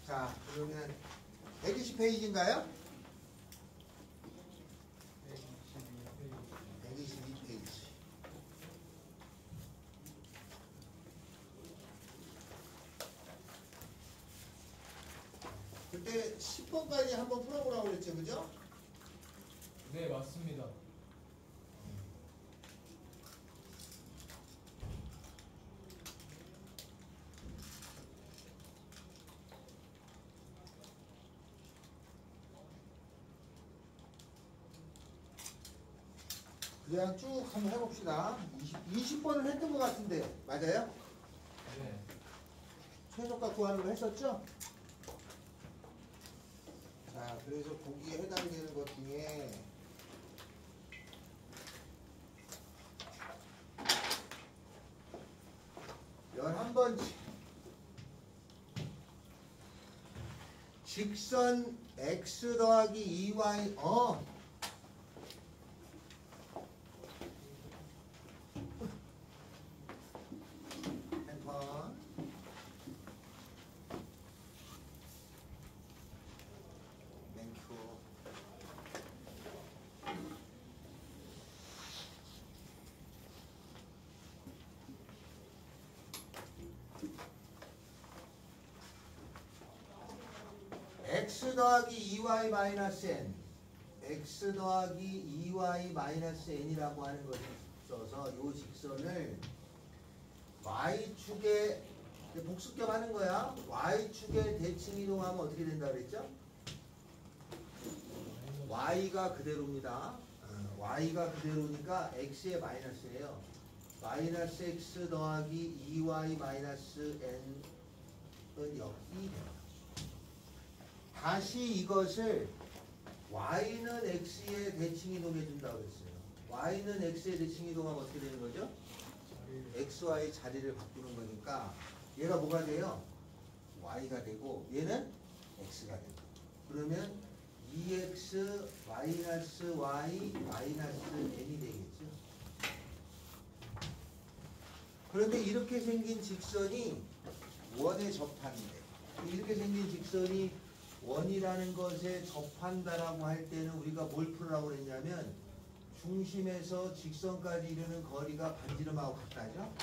자, 그러면 120페이지인가요? 122페이지. 그때 10번까지 한번 풀어보라고 그랬죠, 그죠? 네, 맞습니다. 그냥 쭉 한번 해봅시다. 20번을 했던 것 같은데, 맞아요? 네. 최소값 구하는 거 했었죠? 자, 그래서 거기에 해당되는 것 중에 11번째 직선 x 더하기 2y 핸폰 땡큐. x 더하기 2y 마이너스 n x 더하기 2y 마이너스 n이라고 하는 것이 있어서 이 직선을 y축에 복습겸 하는 거야. y축에 대칭 이동하면 어떻게 된다 그랬죠? y가 그대로입니다. y가 그대로니까 x의 마이너스예요. 마이너스 x 더하기 2y 마이너스 n은 여기 됩니다. 다시 이것을 y는 x에 대칭 이동해 준다고 그랬어요. y는 x에 대칭 이동하면 어떻게 되는 거죠? xy 자리를 바꾸는 거니까 얘가 뭐가 돼요? y가 되고 얘는 x가 되고 그러면 2x 마이너스 y 마이너스 n이 되겠죠. 그런데 이렇게 생긴 직선이 원에 접한대. 이렇게 생긴 직선이 원이라는 것에 접한다라고 할 때는 우리가 뭘 풀으라고 그랬냐면 중심에서 직선까지 이르는 거리가 반지름하고 같다죠?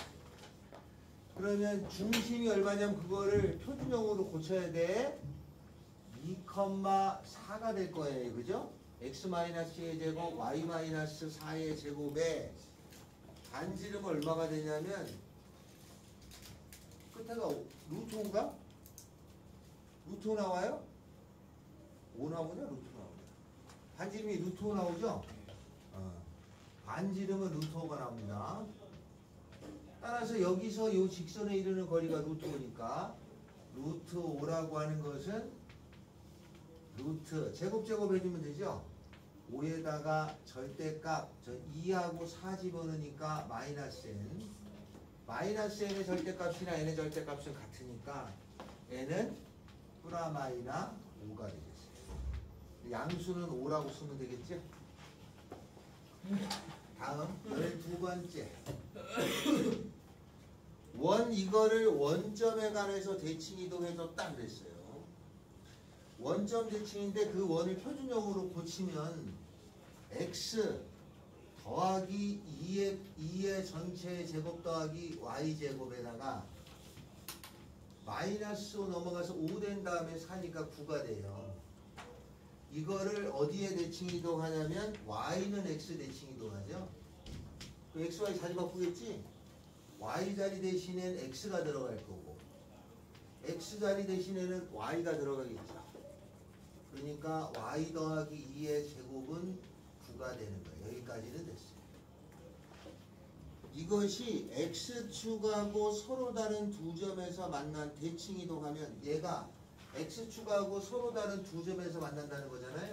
그러면 중심이 얼마냐면 그거를 표준형으로 고쳐야 돼. 2,4가 될 거예요. 그죠? x-2의 제곱, y-4의 제곱에 반지름은 얼마가 되냐면 끝에가 루트 5인가? 루트 5 나와요? 5 나오냐? 루트 5 나오냐? 반지름이 루트 5 나오죠? 반지름은 루트 5가 나옵니다. 따라서 여기서 이 직선에 이르는 거리가 루트 5니까 루트 5라고 하는 것은 루트 제곱 해주면 되죠? 5에다가 절대값 2하고 4 집어넣으니까 마이너스 n 마이너스 n의 절대값이나 n의 절대값은 같으니까 n은 프라마이나 5가 되겠어요. 양수는 5라고 쓰면 되겠죠? 다음 12번째 이거를 원점에 관해서 대칭 이동해줬다 그랬어요. 원점 대칭인데 그 원을 표준형으로 고치면 x 더하기 2의 전체 제곱 더하기 y제곱에다가 마이너스 5 넘어가서 5 된 다음에 4니까 9가 돼요. 이거를 어디에 대칭 이동하냐면 y는 x 대칭 이동하죠. 그 xy 자리 바꾸겠지? y 자리 대신엔 x가 들어갈 거고 x 자리 대신에는 y가 들어가겠죠. 그러니까 y 더하기 2의 제곱은 9가 되는 거예요. 여기까지는 됐어요. 이것이 x축하고 서로 다른 두 점에서 만난 대칭 이동하면 얘가 x축하고 서로 다른 두 점에서 만난다는 거잖아요.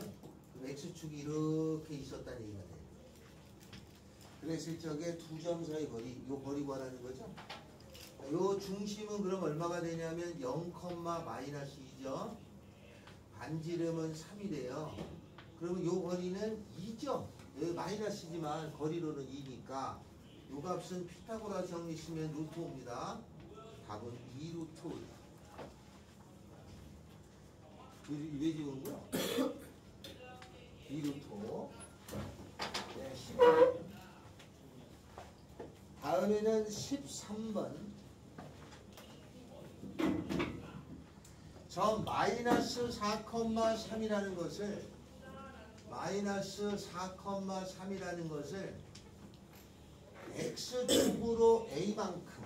그럼 x축이 이렇게 있었다는 얘기가 돼요. 그랬을 적에 두 점 사이 거리, 이 거리 구하라는 거죠. 이 중심은 그럼 얼마가 되냐면 0, 마이너스 2죠. 반지름은 3이 돼요. 그러면 이 거리는 2죠. 여기 마이너스지만 거리로는 2니까 이 값은 피타고라스 정리 쓰면 루트 5입니다. 답은 2루트 5입니다. 왜 지우는 거야? 2루토. 네, 10번. 다음에는 13번. 저 마이너스 4,3이라는 것을 마이너스 4,3이라는 것을 x축으로 a만큼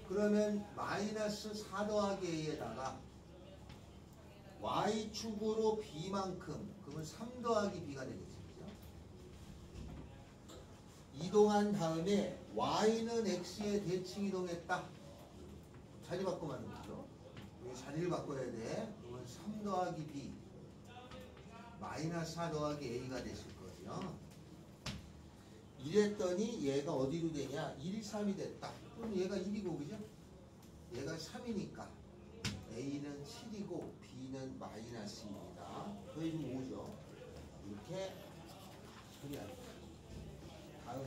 그러면 마이너스 4 더하기 a에다가 y축으로 b만큼 그러면 3 더하기 b가 되겠죠. 이동한 다음에 y는 x에 대칭 이동했다. 자리 바꾸면 하는 거죠. 여기 자리를 바꿔야 돼. 그러면 3 더하기 b 마이너스 4 더하기 a가 됐을 거죠. 이랬더니 얘가 어디로 되냐? 1, 3이 됐다. 그럼 얘가 1이고 그죠? 얘가 3이니까 a는 7이고 b는 마이너스 2입니다. 더해주면 5죠. 이렇게 처리합니다. 다음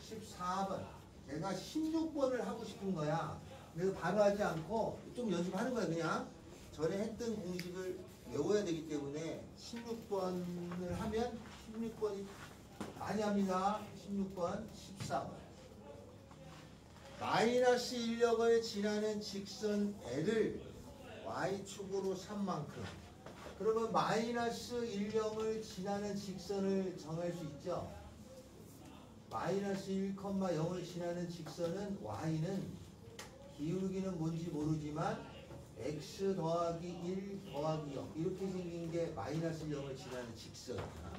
14번. 내가 16번을 하고 싶은 거야. 그래서 바로 하지 않고 좀 연습하는 거야. 그냥 전에 했던 공식을 외워야 되기 때문에 16번을 하면 16번이 많이 합니다. 16번, 14번. 마이너스 인력을 지나는 직선 L을 Y축으로 3만큼. 그러면 마이너스 인력을 지나는 직선을 정할 수 있죠. 마이너스 1,0을 지나는 직선은 Y는 기울기는 뭔지 모르지만 x 더하기 1 더하기 0 이렇게 생긴 게 마이너스 0을 지나는 직선이야.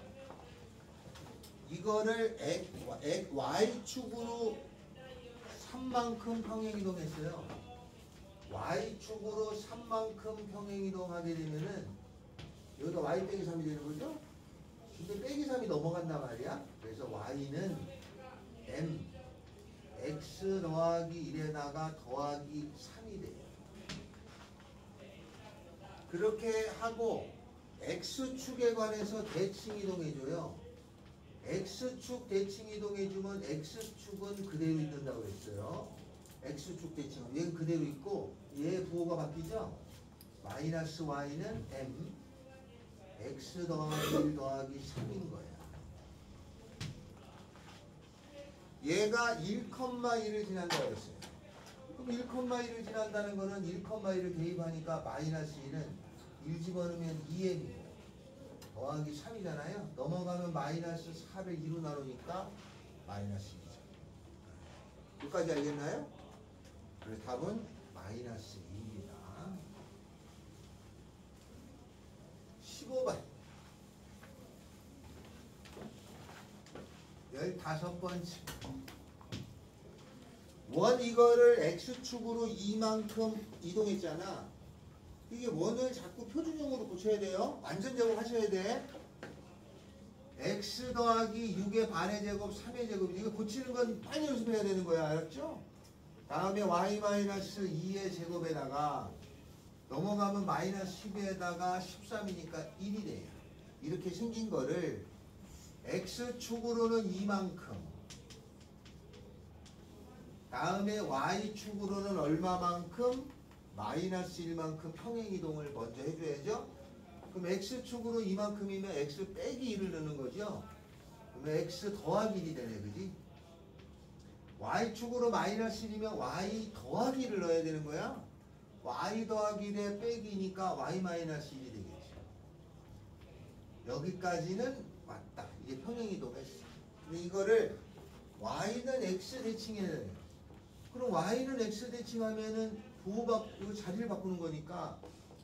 이거를 y축으로 3만큼 평행이동했어요. y축으로 3만큼 평행이동하게 되면은 여기가 y 빼기 3이 되는 거죠? 근데 빼기 3이 넘어간단 말이야. 그래서 y는 m x 더하기 1에다가 더하기 3이 돼요. 그렇게 하고 x축에 관해서 대칭 이동해줘요. x축 대칭 이동해주면 x축은 그대로 있는다고 했어요. x축 대칭 얘는 그대로 있고 얘 부호가 바뀌죠. 마이너스 y는 m x 더하기 1 더하기 3인 거야. 얘가 1,1을 지난다고 했어요. 그럼 1,1을 지난다는 거는 1,1을 대입하니까 마이너스 2는 1 집어넣으면 2m이고 더하기 3이잖아요. 넘어가면 마이너스 4를 2로 나누니까 마이너스 2죠. 여기까지 알겠나요? 그래서 답은 마이너스 2입니다. 15번 15번째 원 이거를 x축으로 이만큼 이동했잖아. 이게 원을 자꾸 표준형으로 고쳐야 돼요. 완전 제곱하셔야 돼. x 더하기 6의 반의 제곱 3의 제곱 이거 고치는 건 빨리 연습해야 되는 거야. 알았죠? 다음에 y 마이너스 2의 제곱에다가 넘어가면 마이너스 10에다가 13이니까 1이 돼요. 이렇게 생긴 거를 x축으로는 이만큼 다음에 y축으로는 얼마만큼 마이너스 1만큼 평행이동을 먼저 해줘야죠. 그럼 x축으로 이만큼이면 x 빼기 1을 넣는 거죠. 그러면 x 더하기 1이 되네. 그지? y축으로 마이너스 1이면 y 더하기 1을 넣어야 되는 거야. y 더하기 1에 빼기니까 y 마이너스 1이 되겠죠. 여기까지는 맞다. 이게 평행이동했어. 근데 이거를 y는 x 대칭해야 돼. 그럼 y는 x 대칭하면은 이거 자리를 바꾸는 거니까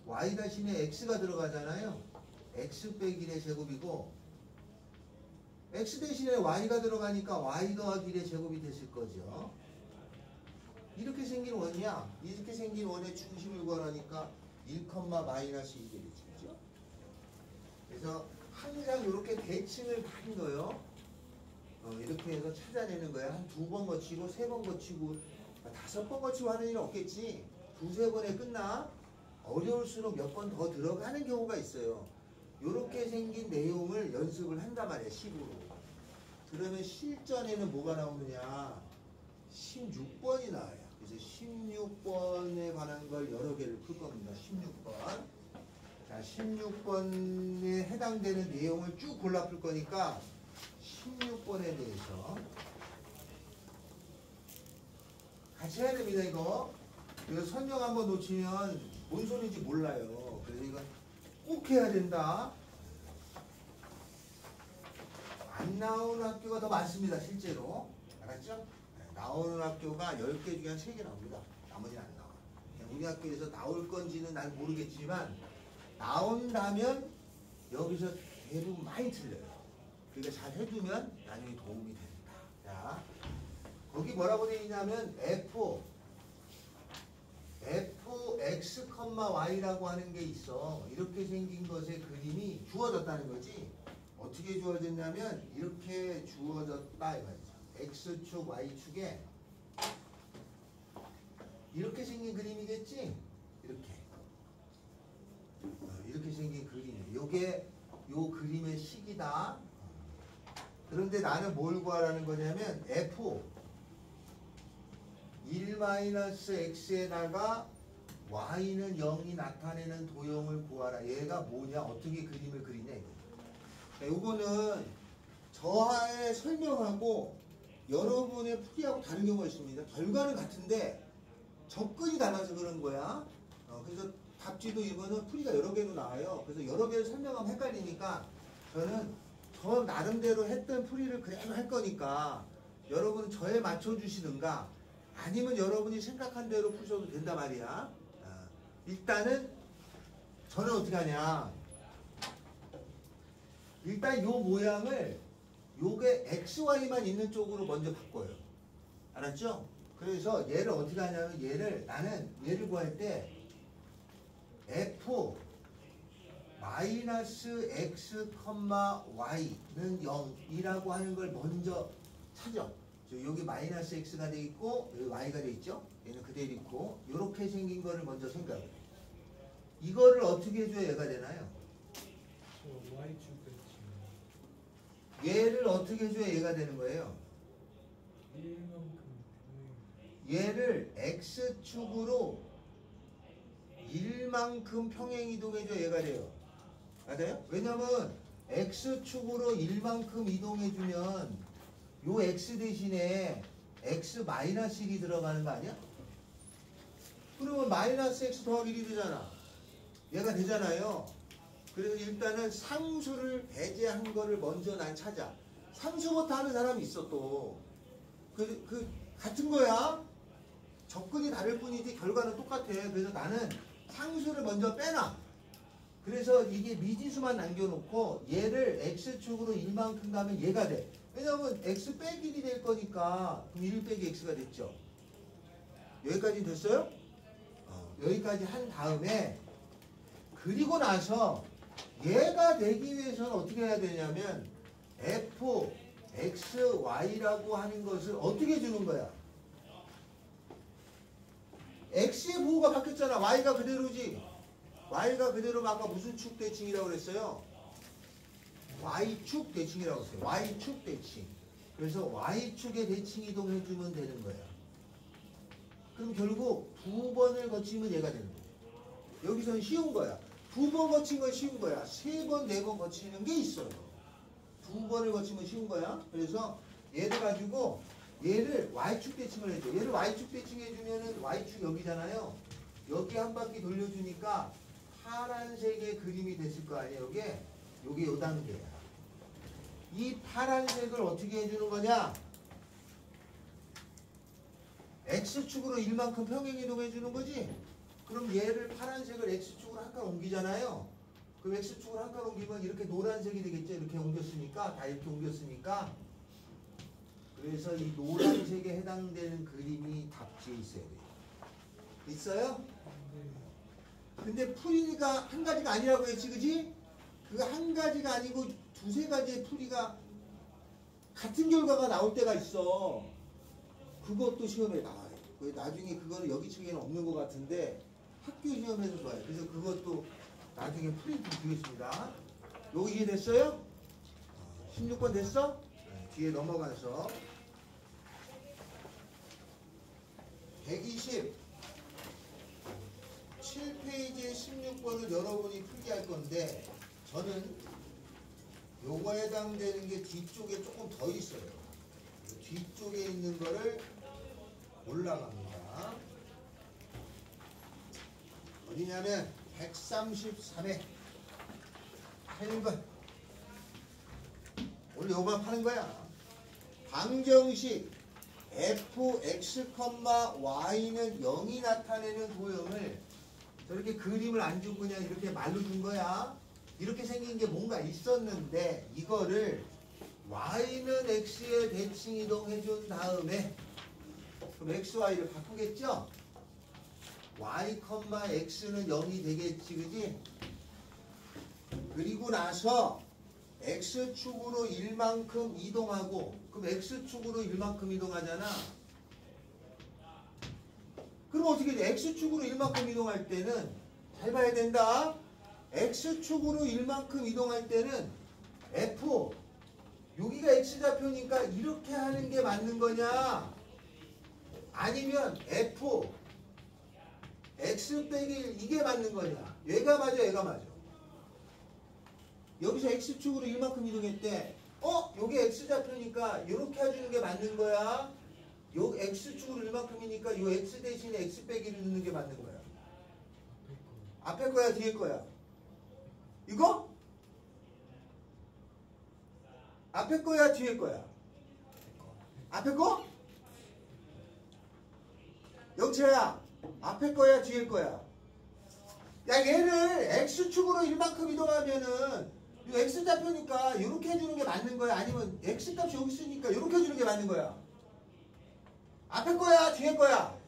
y 대신에 x가 들어가잖아요. x 빼기 1의 제곱이고 x 대신에 y가 들어가니까 y 더하기 1의 제곱이 됐을 거죠. 이렇게 생긴 원이야. 이렇게 생긴 원의 중심을 구하니까 1, 마이너스 2게 되죠. 그래서 항상 이렇게 대칭을 많이 넣어요. 이렇게 해서 찾아내는 거야. 한 2번 거치고 3번 거치고 5번 거치고 하는 일은 없겠지. 2-3번에 끝나. 어려울수록 몇 번 더 들어가는 경우가 있어요. 이렇게 생긴 내용을 연습을 한단 말이야. 10으로. 그러면 실전에는 뭐가 나오느냐. 16번이 나와요. 그래서 16번에 관한 걸 여러 개를 풀 겁니다. 16번. 자, 16번에 해당되는 내용을 쭉 골라 풀 거니까 16번에 대해서 같이 해야 됩니다. 이거 설명 한번 놓치면 뭔 소리인지 몰라요. 그래서 이건 꼭 해야 된다. 안 나오는 학교가 더 많습니다. 실제로. 알았죠? 네, 나오는 학교가 10개 중에 한 3개 나옵니다. 나머지는 안 나와. 우리 학교에서 나올 건지는 난 모르겠지만 나온다면 여기서 대부분 많이 틀려요. 그러니까 잘 해두면 나중에 도움이 됩니다. 자, 거기 뭐라고 되어 있냐면 fx, y라고 하는 게 있어. 이렇게 생긴 것의 그림이 주어졌다는 거지. 어떻게 주어졌냐면 이렇게 주어졌다 이거죠. x축, y축에 이렇게 생긴 그림이겠지? 이렇게 생긴 그림이에요. 요게 요 그림의 식이다. 그런데 나는 뭘 구하라는 거냐면 f 1-x에다가 y는 0이 나타내는 도형을 구하라. 얘가 뭐냐? 어떻게 그림을 그리냐 이거. 요거는 저하에 설명하고 여러분의 풀이하고 다른 경우가 있습니다. 결과는 같은데 접근이 달라서 그런 거야. 그래서 답지도 이거는 풀이가 여러 개로 나와요. 그래서 여러 개를 설명하면 헷갈리니까 저는 저 나름대로 했던 풀이를 그대로 할 거니까 여러분은 저에 맞춰주시든가 아니면 여러분이 생각한 대로 푸셔도 된단 말이야. 일단은 저는 어떻게 하냐. 일단 요 모양을 요게 XY만 있는 쪽으로 먼저 바꿔요. 알았죠? 그래서 얘를 어떻게 하냐면 나는 얘를 구할 때 f x, y는 0이라고 하는 걸 먼저 찾아. 여기 마이너스 x가 돼 있고 여기 y가 돼 있죠? 얘는 그대로 있고 이렇게 생긴 거를 먼저 생각을 해. 이거를 어떻게 해줘야 얘가 되나요? y축 얘를 어떻게 해줘야 얘가 되는 거예요? 얘를 x축으로 1만큼 평행이동해줘야 얘가 돼요. 맞아요? 왜냐면 x축으로 1만큼 이동해주면 요 x 대신에 x-1이 들어가는 거 아니야? 그러면 마이너스 x 더하기 1이 되잖아. 얘가 되잖아요. 그래서 일단은 상수를 배제한 거를 먼저 난 찾아. 상수부터 하는 사람이 있어 또. 같은 거야. 접근이 다를 뿐이지 결과는 똑같아. 그래서 나는 상수를 먼저 빼놔. 그래서 이게 미지수만 남겨놓고 얘를 x축으로 1만큼 가면 얘가 돼. 왜냐면 x 빼기 1이 될 거니까 그럼 1 빼기 x가 됐죠. 여기까지 됐어요? 여기까지 한 다음에 그리고 나서 얘가 되기 위해서는 어떻게 해야 되냐면 f, x, y라고 하는 것을 어떻게 주는 거야? x의 부호가 바뀌었잖아. y가 그대로지. y가 그대로면 아까 무슨 축 대칭이라고 그랬어요? y축 대칭이라고 했어요. y축 대칭. 그래서 y축의 대칭 이동해주면 되는 거야. 그럼 결국 두 번을 거치면 얘가 되는 거야. 여기서는 쉬운 거야. 두 번 거친 건 쉬운 거야. 세 번, 네 번 거치는 게 있어요. 두 번을 거치면 쉬운 거야. 그래서 얘를 가지고 얘를 y축 대칭을 해줘. 얘를 y축 대칭해주면은 y축 여기잖아요. 여기 한 바퀴 돌려주니까 파란색의 그림이 됐을 거 아니에요. 요게 요 단계야. 이 파란색을 어떻게 해주는 거냐? x축으로 1만큼 평행이동해주는 거지? 그럼 얘를 파란색을 x축으로 한 칸 옮기잖아요. 그럼 x축으로 한 칸 옮기면 이렇게 노란색이 되겠죠. 이렇게 옮겼으니까 다 이렇게 옮겼으니까. 그래서 이 노란색에 해당되는 그림이 답지에 있어야 돼요. 있어요? 근데 풀이가 한 가지가 아니라고 했지, 그지? 그 한 가지가 아니고 두세 가지의 풀이가 같은 결과가 나올 때가 있어. 그것도 시험에 나와요. 나중에 그거는 여기 측에는 없는 것 같은데 학교 시험에서 봐요. 그래서 그것도 나중에 풀이 좀 주겠습니다. 요거 이해됐어요? 16번 됐어? 뒤에 넘어가서 127페이지의 16번을 여러분이 풀게 할 건데 저는 요거에 해당되는 게 뒤쪽에 조금 더 있어요. 뒤쪽에 있는 거를 올라갑니다. 어디냐면 133회 8번. 오늘 요거만 파는 거야. 방정식 fx, y는 0이 나타내는 도형을 저렇게 그림을 안 주고 그냥 이렇게 말로 준 거야. 이렇게 생긴 게 뭔가 있었는데 이거를 y는 x에 대칭 이동해 준 다음에 그럼 x, y를 바꾸겠죠? y, x는 0이 되겠지, 그지? 그리고 나서 x축으로 1만큼 이동하고 그럼 x축으로 1만큼 이동하잖아. 그럼 어떻게 돼? x축으로 1만큼 이동할 때는 잘 봐야 된다. x축으로 1만큼 이동할 때는 f 여기가 x좌표니까 이렇게 하는 게 맞는 거냐? 아니면 f x 빼기 1 이게 맞는 거냐? 얘가 맞아, 얘가 맞아. 여기서 x축으로 1만큼 이동했대. 여기 x좌표니까 이렇게 해주는 게 맞는 거야. 요 x축으로 1만큼이니까 요 x 대신에 x 빼기를 넣는 게 맞는 거야. 앞에 거야, 뒤에 거야? 이거? 앞에 거야, 뒤에 거야? 앞에 거? 영채야, 앞에 거야, 뒤에 거야? 야, 얘를 x축으로 1만큼 이동하면은 이 x좌표니까 이렇게 해주는 게 맞는 거야? 아니면 x값이 여기 있으니까 이렇게 해주는 게 맞는 거야? 앞에 거야, 뒤에 거야?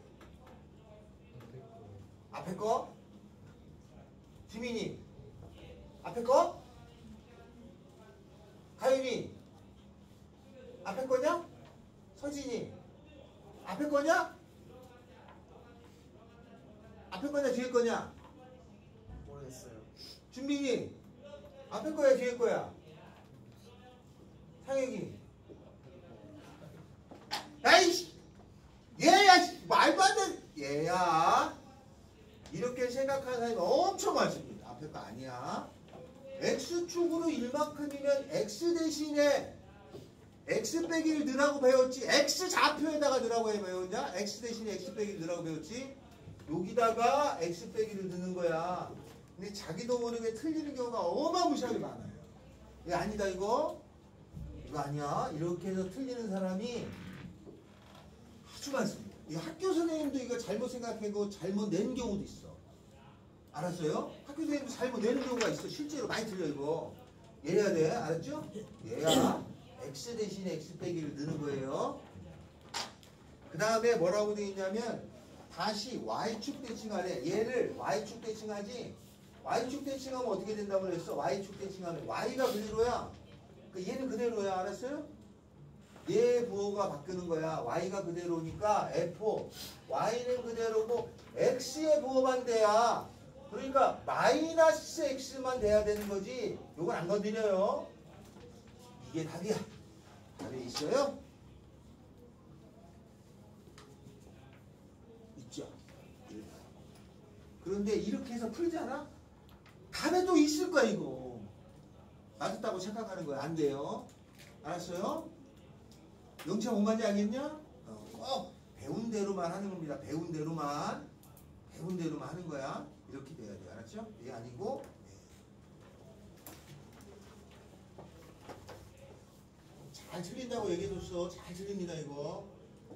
앞에 거? 지민이 앞에 거? 가윤이 앞에 거냐? 서진이 앞에 거냐? 앞에 거냐, 뒤에 거냐? 모르겠어요. 준빈이 앞에 거야, 뒤에 거야? 상혁이 야이씨 얘야 말도 안 돼. 얘야 이렇게 생각하는 사람이 엄청 많습니다. 앞에 거 아니야. x축으로 1만큼이면 x 대신에 x 빼기를 넣으라고 배웠지. x좌표에다가 넣으라고 배웠냐? x 대신에 x 빼기를 넣으라고 배웠지. 여기다가 x 빼기를 넣는 거야. 근데 자기도 모르게 틀리는 경우가 어마무시하게 많아요. 이거 아니다, 이거 아니야. 이렇게 해서 틀리는 사람이 아주 많습니다. 이 학교 선생님도 이거 잘못 생각하고 잘못 낸 경우도 있어. 알았어요? 학교 선생님도 잘못 내는 경우가 있어. 실제로 많이 틀려, 이거. 얘야 돼. 알았죠? 얘야 x 대신에 x 빼기를 넣는 거예요. 그 다음에 뭐라고 되어 있냐면 다시 y축 대칭하래. 얘를 y축 대칭하지. y축 대칭하면 어떻게 된다고 그랬어? y축 대칭하면 y가 그대로야. 얘는 그대로야. 알았어요? 얘 부호가 바뀌는 거야. y가 그대로니까 f y는 그대로고 x의 부호 반대야. 그러니까 마이너스 x만 돼야 되는 거지. 요건 안 건드려요. 이게 답이야. 답이 있어요? 있죠. 그런데 이렇게 해서 풀잖아? 답에 또 있을 거야, 이거. 맞았다고 생각하는 거야. 안 돼요. 알았어요? 영차 뭔 말인지 알겠냐? 꼭 배운 대로만 하는 겁니다. 배운 대로만 하는 거야. 이렇게 돼야 돼. 알았죠? 이게 아니고 잘 틀린다고 얘기해줬어. 잘 틀립니다, 이거.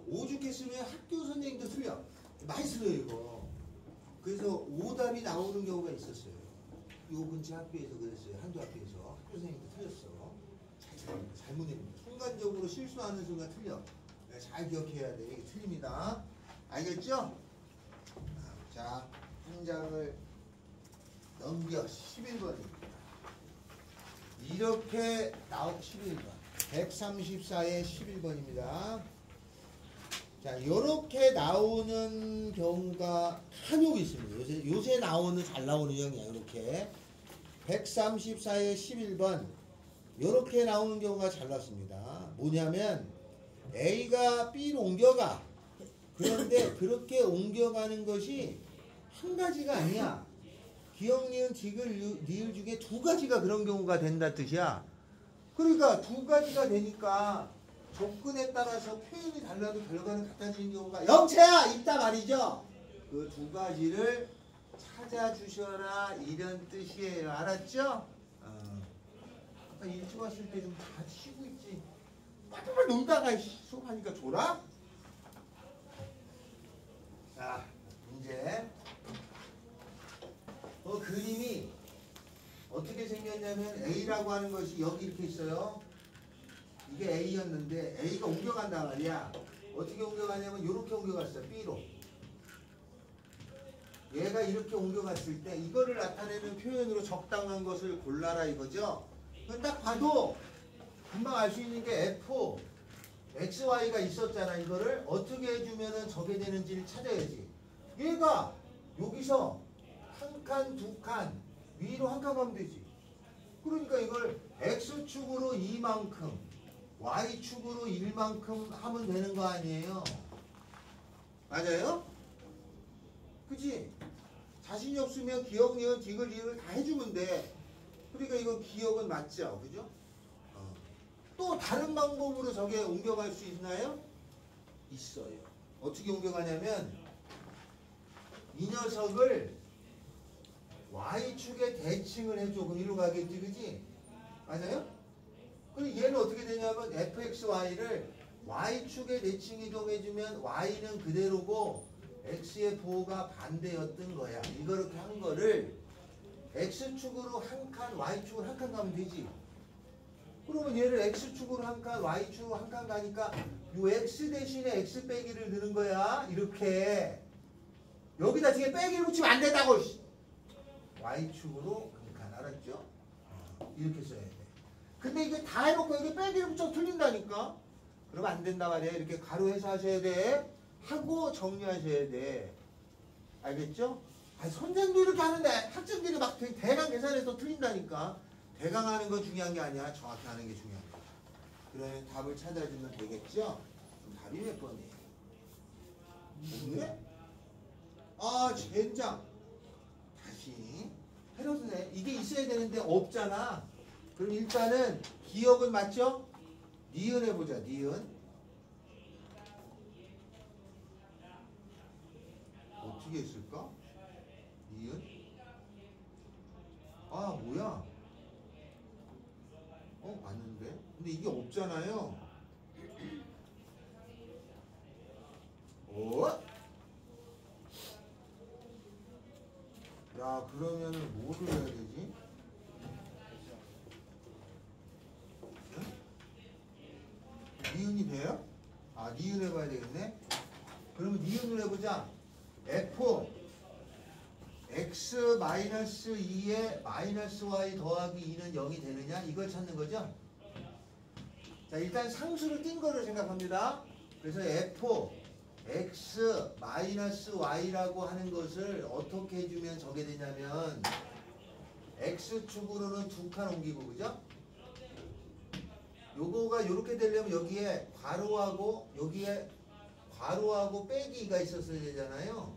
오죽했으면 학교 선생님도 틀려. 많이 틀려요, 이거. 그래서 오답이 나오는 경우가 있었어요. 요 근처 학교에서 그랬어요. 한두 학교에서. 학교 선생님도 틀렸어. 잘못 냅니다. 순간적으로 실수하는 순간 틀려. 잘 기억해야 돼. 이게 틀립니다. 알겠죠? 자, 한 장을 넘겨. 11번입니다. 이렇게 나온 11번. 134의 11번입니다. 자, 이렇게 나오는 경우가 한욕이 있습니다. 요새 나오는, 잘 나오는 형이야. 이렇게 134의 11번 이렇게 나오는 경우가 잘 났습니다. 뭐냐면 A가 B로 옮겨가. 그런데 그렇게 옮겨가는 것이 한 가지가 아니야. 기역, 니은, 디귿, 리을 중에 두 가지가 그런 경우가 된다 뜻이야. 그러니까 두 가지가 되니까 조건에 따라서 표현이 달라도 결과는 같아지는 경우가 영채야 있다 말이죠. 그 두 가지를 찾아주셔라 이런 뜻이에요. 알았죠? 아까 일찍 왔을 때 좀 다 쉬고 있지. 빨리빨리 놀다가 수업하니까 졸아? 자, 이제 그림이 어떻게 생겼냐면 A라고 하는 것이 여기 이렇게 있어요. 이게 A였는데 A가 옮겨간단 말이야. 어떻게 옮겨가냐면 이렇게 옮겨갔어. B로. 얘가 이렇게 옮겨갔을 때 이거를 나타내는 표현으로 적당한 것을 골라라 이거죠. 그건 딱 봐도 금방 알 수 있는 게 F, XY가 있었잖아. 이거를 어떻게 해주면은 저게 되는지를 찾아야지. 얘가 여기서 한 칸, 두 칸, 위로 한 칸 가면 되지. 그러니까 이걸 X축으로 2만큼, Y축으로 1만큼 하면 되는 거 아니에요? 맞아요? 그치? 자신이 없으면 기역, 니은, 디귿, 리을 다 해주면 돼. 그러니까 이건 기역은 맞죠? 그죠? 또 다른 방법으로 저게 옮겨갈 수 있나요? 있어요. 어떻게 옮겨가냐면 이 녀석을 Y축에 대칭을 해줘. 그럼 이리로 가겠지, 그지? 맞아요? 그럼 얘는 어떻게 되냐면 fxy를 Y축에 대칭 이동해주면 Y는 그대로고 X의 부호가 반대였던 거야. 이렇게 한 거를 X축으로 한 칸, Y축으로 한 칸 가면 되지. 그러면 얘를 X축으로 한 칸, Y축으로 한 칸 가니까 요 X 대신에 X 빼기를 넣는 거야. 이렇게. 여기다 뒤에 빼기를 붙이면 안 된다고. Y축으로 한 칸. 알았죠? 이렇게 써야 돼. 근데 이게 다 해놓고 여기 빼기를 붙여서 틀린다니까? 그러면 안 된다 말이야. 이렇게 가로해서 하셔야 돼. 하고 정리하셔야 돼. 알겠죠? 아니, 선생도 이렇게 하는데 학생들이 막 대강 계산해서 틀린다니까? 대강 하는 건 중요한 게 아니야. 정확히 하는 게 중요한 거야. 그러면 답을 찾아주면 되겠죠? 그럼 답이 몇 번이에요? 없네? 아, 젠장. 다시 해놓으네 이게 있어야 되는데 없잖아. 그럼 일단은 기억은 맞죠? 니은 해보자. 니은. 어떻게 했을까? 니은? 아, 뭐야? 맞는데? 근데 이게 없잖아요. 야, 그러면은 뭐를 해야 되지? 니은이 돼요? 아, 니은 해봐야 되겠네? 그러면 니은을 해보자. F x-2에 -y 더하기 2는 0이 되느냐? 이걸 찾는 거죠? 자, 일단 상수를 띈 거를 생각합니다. 그래서 F x-y라고 하는 것을 어떻게 해주면 저게 되냐면 x축으로는 두 칸 옮기고, 그죠? 요거가 이렇게 되려면 여기에 괄호하고 여기에 괄호하고 빼기가 있었어야 되잖아요.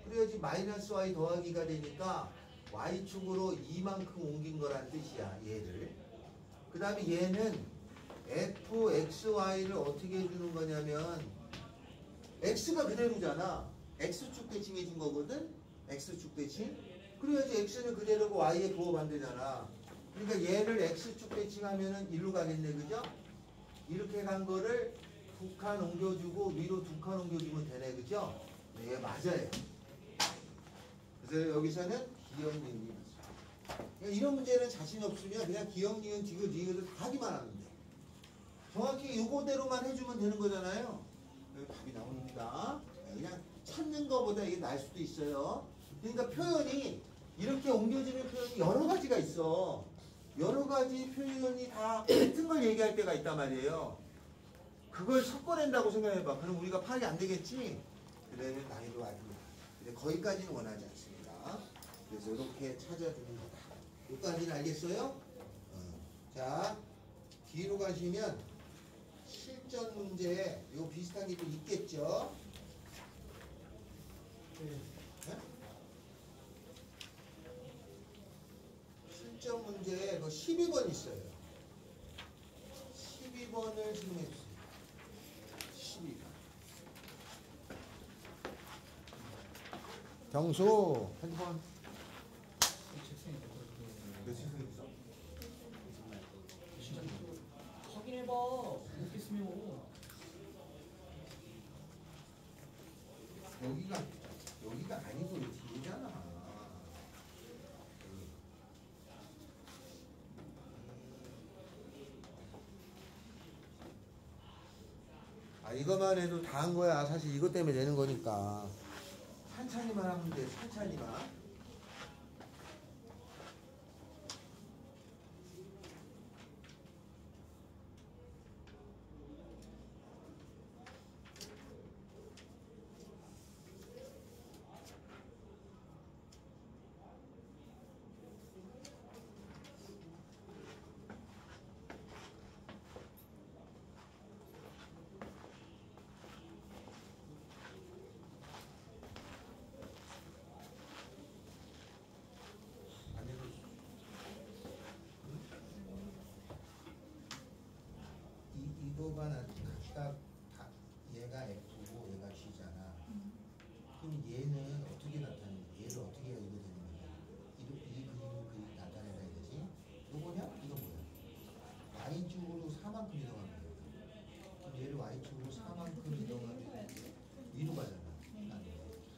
그래야지 -y 더하기가 되니까 y축으로 2만큼 옮긴 거란 뜻이야. 얘를. 그 다음에 얘는 fxy를 어떻게 해주는 거냐면 x가 그대로잖아. x축 대칭해 준 거거든. x축 대칭. 그래야지 x는 그대로고 y의 부호 반대잖아. 그러니까 얘를 x축 대칭하면은 일로 가겠네. 그죠? 이렇게 간 거를 두 칸 옮겨주고 위로 두 칸 옮겨주면 되네. 그죠? 네, 맞아요. 그래서 여기서는 기역, 니은이 맞아요. 그러니까 이런 문제는 자신 없으면 그냥 기역, 니은, 디귿, 리을을 다 하기만 하면 돼. 정확히 요거대로만 해주면 되는 거잖아요. 답이 나옵니다. 그냥 찾는 거보다 이게 나을 수도 있어요. 그러니까 표현이 이렇게 옮겨지는 표현이 여러 가지가 있어. 여러 가지 표현이 다 같은 걸 얘기할 때가 있단 말이에요. 그걸 섞어낸다고 생각해봐. 그럼 우리가 파악이 안 되겠지? 그러면 난이도 아주 근데 거기까지는 원하지 않습니다. 그래서 이렇게 찾아주는 거다. 여기까지는 알겠어요? 자, 뒤로 가시면 실전 문제에 이거 비슷한 게 또 있겠죠? 네? 실전 문제에 그 12번 있어요. 12번을 질문해 주세요. 12번. 경수 핸드폰 몇 시간 있어? 확인해봐. 못겠으면. 여기가 아니고 뒤잖아. 아 이거만 해도 다 한 거야. 사실 이것 때문에 되는 거니까. 천천히만 하면 돼. 천천히만. 이거가 각각 얘가 F고 얘가 G잖아. 그럼 얘는 어떻게 나타내는 거야? 얘를 어떻게 해야 이거 되는 거야? 이 그림을 나타내야 되지? 이거 뭐냐? 이거 뭐야? Y축으로 4만큼 이동하면 돼. 그럼 얘를 Y축으로 4만큼 이동하면 위로 가잖아.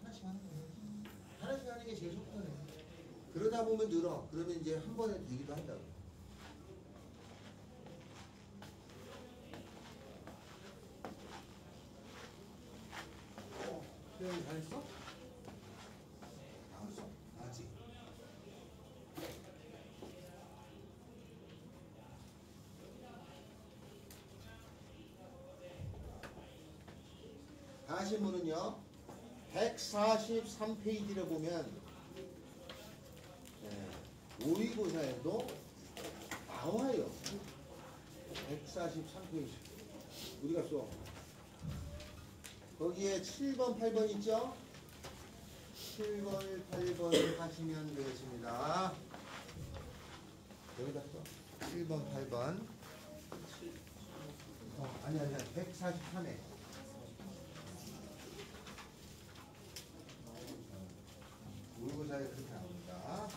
하나씩 하는 거야. 하나씩 하는 게 제일 속편해. 그러다 보면 늘어. 그러면 이제 한 번에 되기도 한다고. 표현이 잘했어? 나왔어? 나왔지? 다시 문은요 143페이지를 보면 모의고사에도 나와요. 143페이지 우리가 써 거기에 7번, 8번 있죠? 7번, 8번 하시면 되겠습니다. 여기다 써. 7번, 8번. 아니, 143회. 모의고사에 그렇게 나옵니다.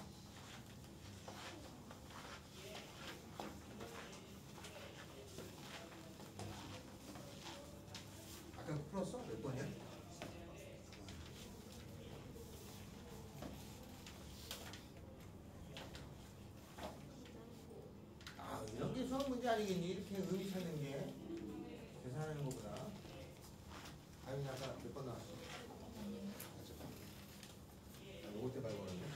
아까 풀었어? 몇 번이야? 아, 이런 게 수학 문제 아니겠니? 이렇게 의미 찾는 게 계산하는 거구나. 아니, 아까 몇 번 나왔어? 요거 때 말고 하는데.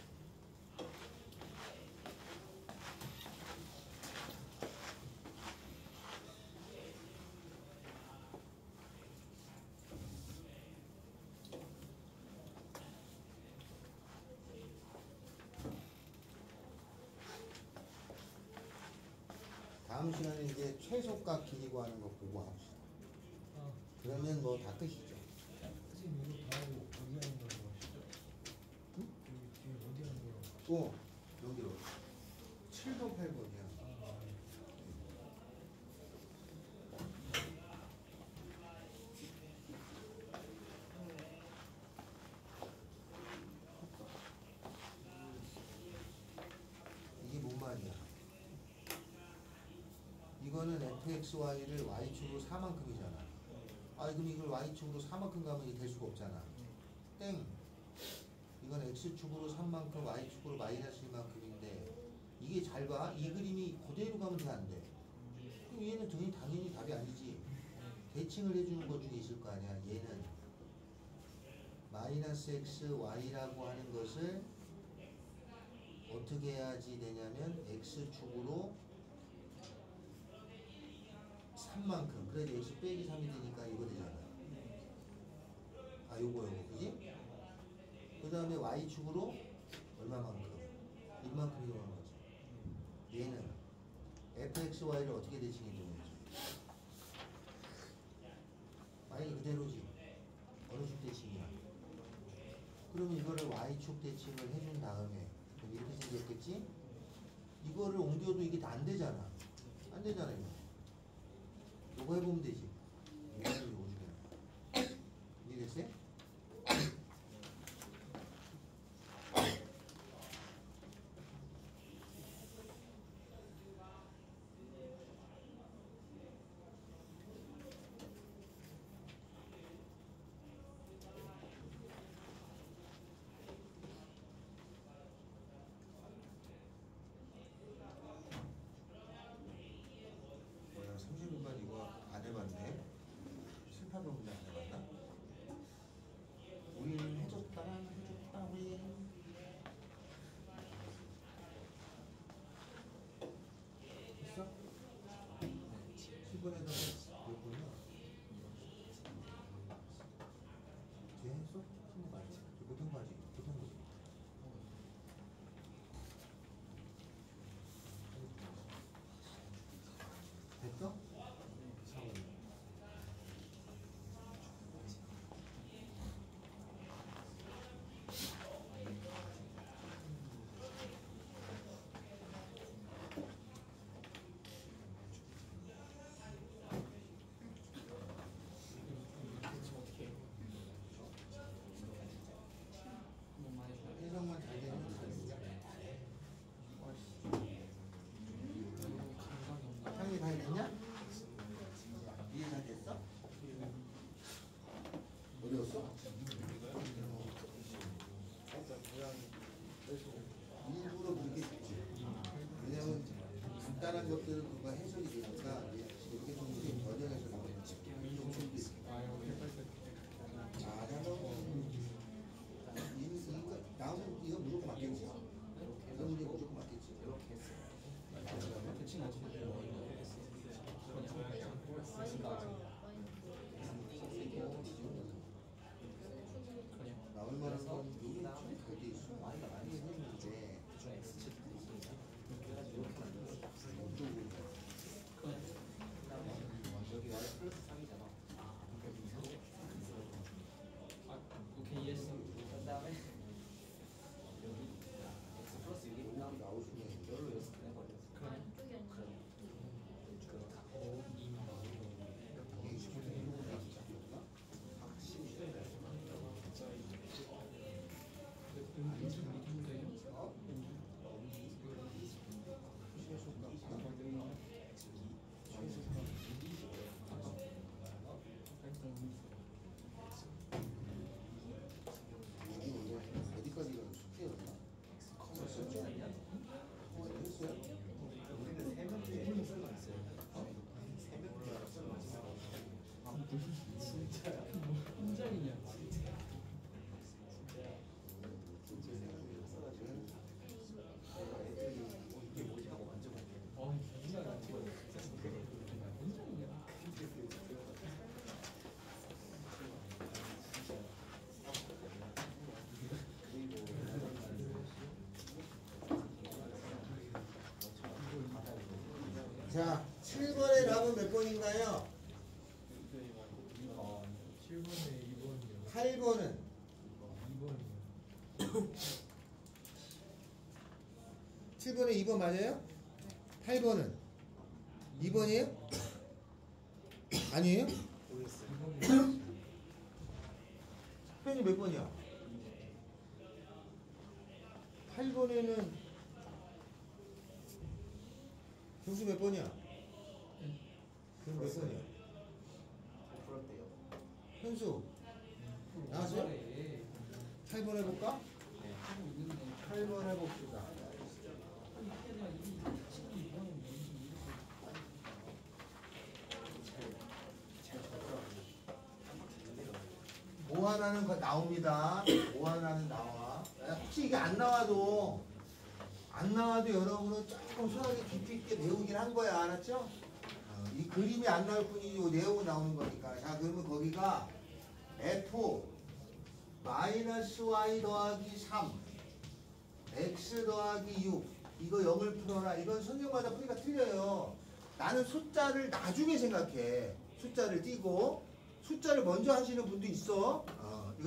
다음 시간에 이제 최소값 길이 구하는 거 보고 합시다. 그러면 뭐 다 끝이죠. 선생님 이거 바로 어디 하는 거라고 하시죠? 응? 여기 뒤에 어디 하는 거라고 하시죠? 여기로 7번, 8번이야. 이게 뭔 말이야? 이거는 fxy를 y축으로 4만큼이잖아. 아, 그럼 이걸 y축으로 4만큼 가면 이게 될 수가 없잖아. 땡. 이건 x축으로 3만큼, y축으로 마이너스 1만큼인데 이게 잘 봐. 이 그림이 그대로 가면 돼, 안 돼? 그럼 얘는 당연히 답이 아니지. 대칭을 해주는 것 중에 있을 거 아니야. 얘는 마이너스 x, y라고 하는 것을 어떻게 해야지 되냐면 x축으로 3만큼. 그래도 x 빼기 3이 되니까 이거 되잖아. 아, 요거, 그지? 그 다음에 y축으로 얼마만큼? 1만큼 이용한 거지. 얘는 fxy를 어떻게 대칭해 주는 거지? 만약에 그대로지. 어느 식 대칭이야? 그러면 이거를 y축 대칭을 해준 다음에 그럼 이렇게 생겼겠지? 이거를 옮겨도 이게 안 되잖아. 안 되잖아 이거. 이거 해보면 되지. 이거를 요거 중에. 이해됐어요? 뭐야, 30분만 이거 안 해봤네. 실파도 문제 안 해봤나? 우리는 해줬다, 우리. 했어? 10분에다가 몇 분이야? 쟤 했어? 친구 맞지? 못한 거 아직? 못한 거지? 됐어? 해석만 잘 되면 되겠어. 상이 다 됐냐? 이해 잘 됐어? 어려웠어? 일부러 그렇게 했지. 왜냐면 간단한 것들은 그거 해석이 되니까 이렇게 좀 더뎌 해석하면 좀 좋지. 다음은 이거 무조건 맞겠지. 이거 문제 무조건 맞겠지. 이렇게 했어. 대칭 안 치는데 나올 만한 건 여기 좀 되게 있어. 많이 했는데 여기 y 플러스 3이잖아. 오케이 이해했어. 그 다음에 여기 x 플러스 6이니까 나오시네. 열로 여섯 개 내버려. 어디까지 가는 숙제였나? 썼죠? 했어요? 우리는 세 명째 쓸모 있어요. 세 명째 쓸모 있어. 진짜야? 혼자이냐? 진짜. 이게 뭐지 하고 만져볼게. 진짜 혼자이냐? 자, 7번의 답은 몇 번인가요? 7번에 2번이요. 8번은 2번이요. 7번에 2번 맞아요? 8번은 2번이에요? 아니에요? 모르겠어요. 2번이요. 편이 몇 번이야? 8번에는 경수 몇 번이야? 그럼 몇 번이야? 풀었대요. 현수 나왔어요? 8번 해볼까? 8번 해봅시다. 뭐 하나는 나옵니다. 뭐 하나는 나와. 혹시 이게 안 나와도 여러분은 조금 수학에 깊이 있게 배우긴 한 거야. 알았죠? 이 그림이 안 나올 뿐이지 이 내용은 나오는 거니까. 자, 그러면 거기가 f 마이너스 y 더하기 3 x 더하기 6 이거 0을 풀어라. 이건 선생마다 풀이가 틀려요. 나는 숫자를 나중에 생각해. 숫자를 띄고 숫자를 먼저 하시는 분도 있어.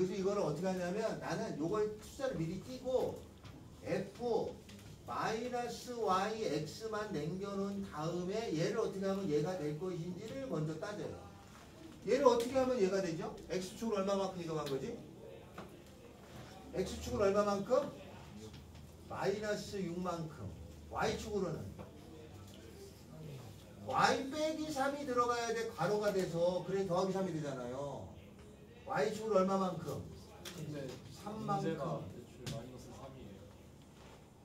이거를 어떻게 하냐면 나는 요걸 숫자를 미리 띄고 f 마이너스 y x만 남겨놓은 다음에 얘를 어떻게 하면 얘가 될 것인지를 먼저 따져요. 얘를 어떻게 하면 얘가 되죠? x축을 얼마만큼 이동한 거지? x축을 얼마만큼? 마이너스 6만큼. y축으로는 y 빼기 3이 들어가야 돼. 괄호가 돼서 그래 더하기 3이 되잖아요. y축을 얼마만큼? 근데 3만큼. 문제가 대출 마이너스 3이에요.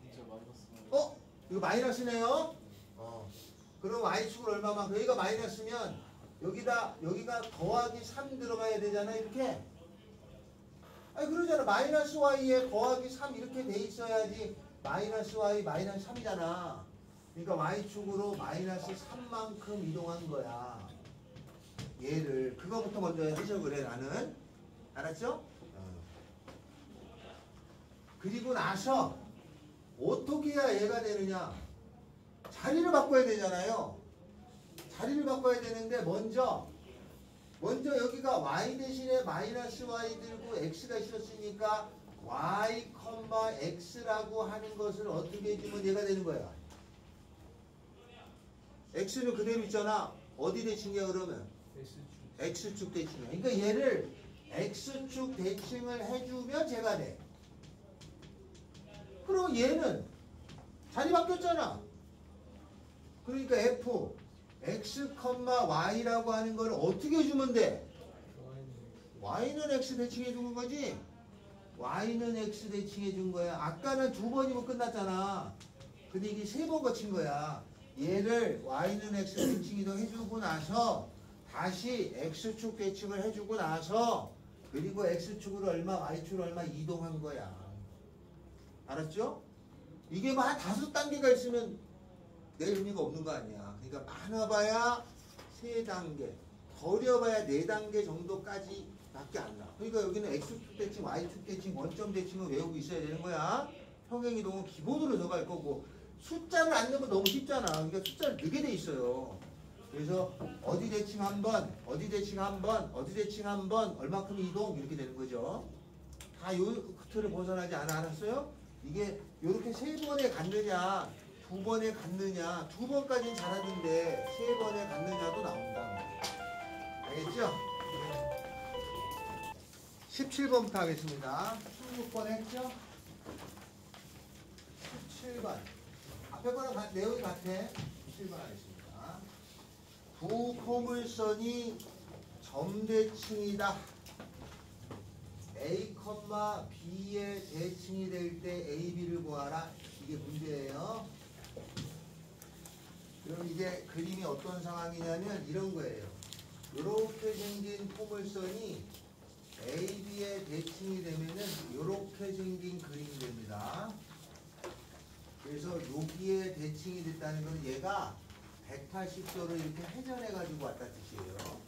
문제 마이너스 3. 어? 이거 마이너스네요? 그럼 y축을 얼마만큼? 여기가 마이너스면 여기가 더하기 3 들어가야 되잖아. 이렇게. 아니 그러잖아. 마이너스 y에 더하기 3 이렇게 돼 있어야지 마이너스 y 마이너스 3이잖아. 그러니까 y축으로 마이너스 3만큼 이동한 거야. 얘를 그거부터 먼저 해석을 해 나는. 알았죠? 그리고 나서 어떻게 해야 얘가 되느냐? 자리를 바꿔야 되잖아요. 자리를 바꿔야 되는데 먼저 여기가 y 대신에 마이너스 y 들고 x가 있었으니까 y, x라고 하는 것을 어떻게 해주면 얘가 되는 거야? x는 그대로 있잖아. 어디 대칭이야 그러면? x축 대칭이야. 그러니까 얘를 x축 대칭을 해주면 제가 돼. 그럼 얘는 자리 바뀌었잖아. 그러니까 f x, y라고 하는 걸 어떻게 해주면 돼? y는 x 대칭해 준 거지? y는 x 대칭해 준 거야. 아까는 2번이면 끝났잖아. 근데 이게 3번 거친 거야. 얘를 y는 x 대칭이도 해주고 나서 다시 x축 대칭을 해주고 나서 그리고 x축으로 얼마, y축으로 얼마 이동한 거야. 알았죠? 이게 뭐 한 5단계가 있으면 내 의미가 없는 거 아니야. 그러니까 많아봐야 3단계, 덜려봐야 4단계 정도까지 밖에 안 나. 그러니까 여기는 x축 대칭, y축 대칭, 원점 대칭을 외우고 있어야 되는 거야. 평행이동은 기본으로 들어갈 거고 숫자를 안 넣으면 너무 쉽잖아. 그러니까 숫자를 넣게 돼 있어요. 그래서 어디 대칭 한 번, 어디 대칭 한 번, 어디 대칭 한 번, 얼마큼 이동 이렇게 되는 거죠. 다 요 틀을 벗어나지 않아. 알았어요? 이게 이렇게 3번에 갔느냐 2번에 갔느냐 2번까지는 잘하던데 3번에 갔느냐도 나온다. 알겠죠? 17번부터 하겠습니다. 16번 했죠? 17번 앞에 거랑 내용이 같아. 17번 하겠습니다. 두 포물선이 점대칭이다. A, B의 대칭이 될 때 A, B를 구하라. 이게 문제예요. 그럼 이제 그림이 어떤 상황이냐면 이런 거예요. 이렇게 생긴 포물선이 A, B의 대칭이 되면은 이렇게 생긴 그림이 됩니다. 그래서 여기에 대칭이 됐다는 건 얘가 180도를 이렇게 회전해가지고 왔다 뜻이에요.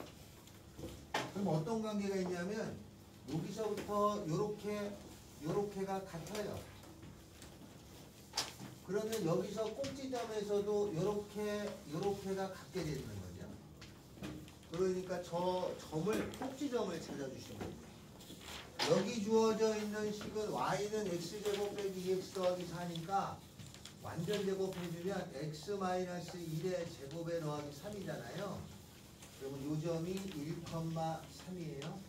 그럼 어떤 관계가 있냐면 여기서부터 요렇게가 같아요. 그러면 여기서 꼭지점에서도 요렇게가 같게 되는 거죠. 그러니까 저 점을 꼭지점을 찾아주시면 돼요. 여기 주어져 있는 식은 y는 x제곱 빼기 2x 더하기 4니까 완전 제곱해주면 x-1의 제곱에 더하기 3이잖아요. 그러면 요 점이 1,3이에요.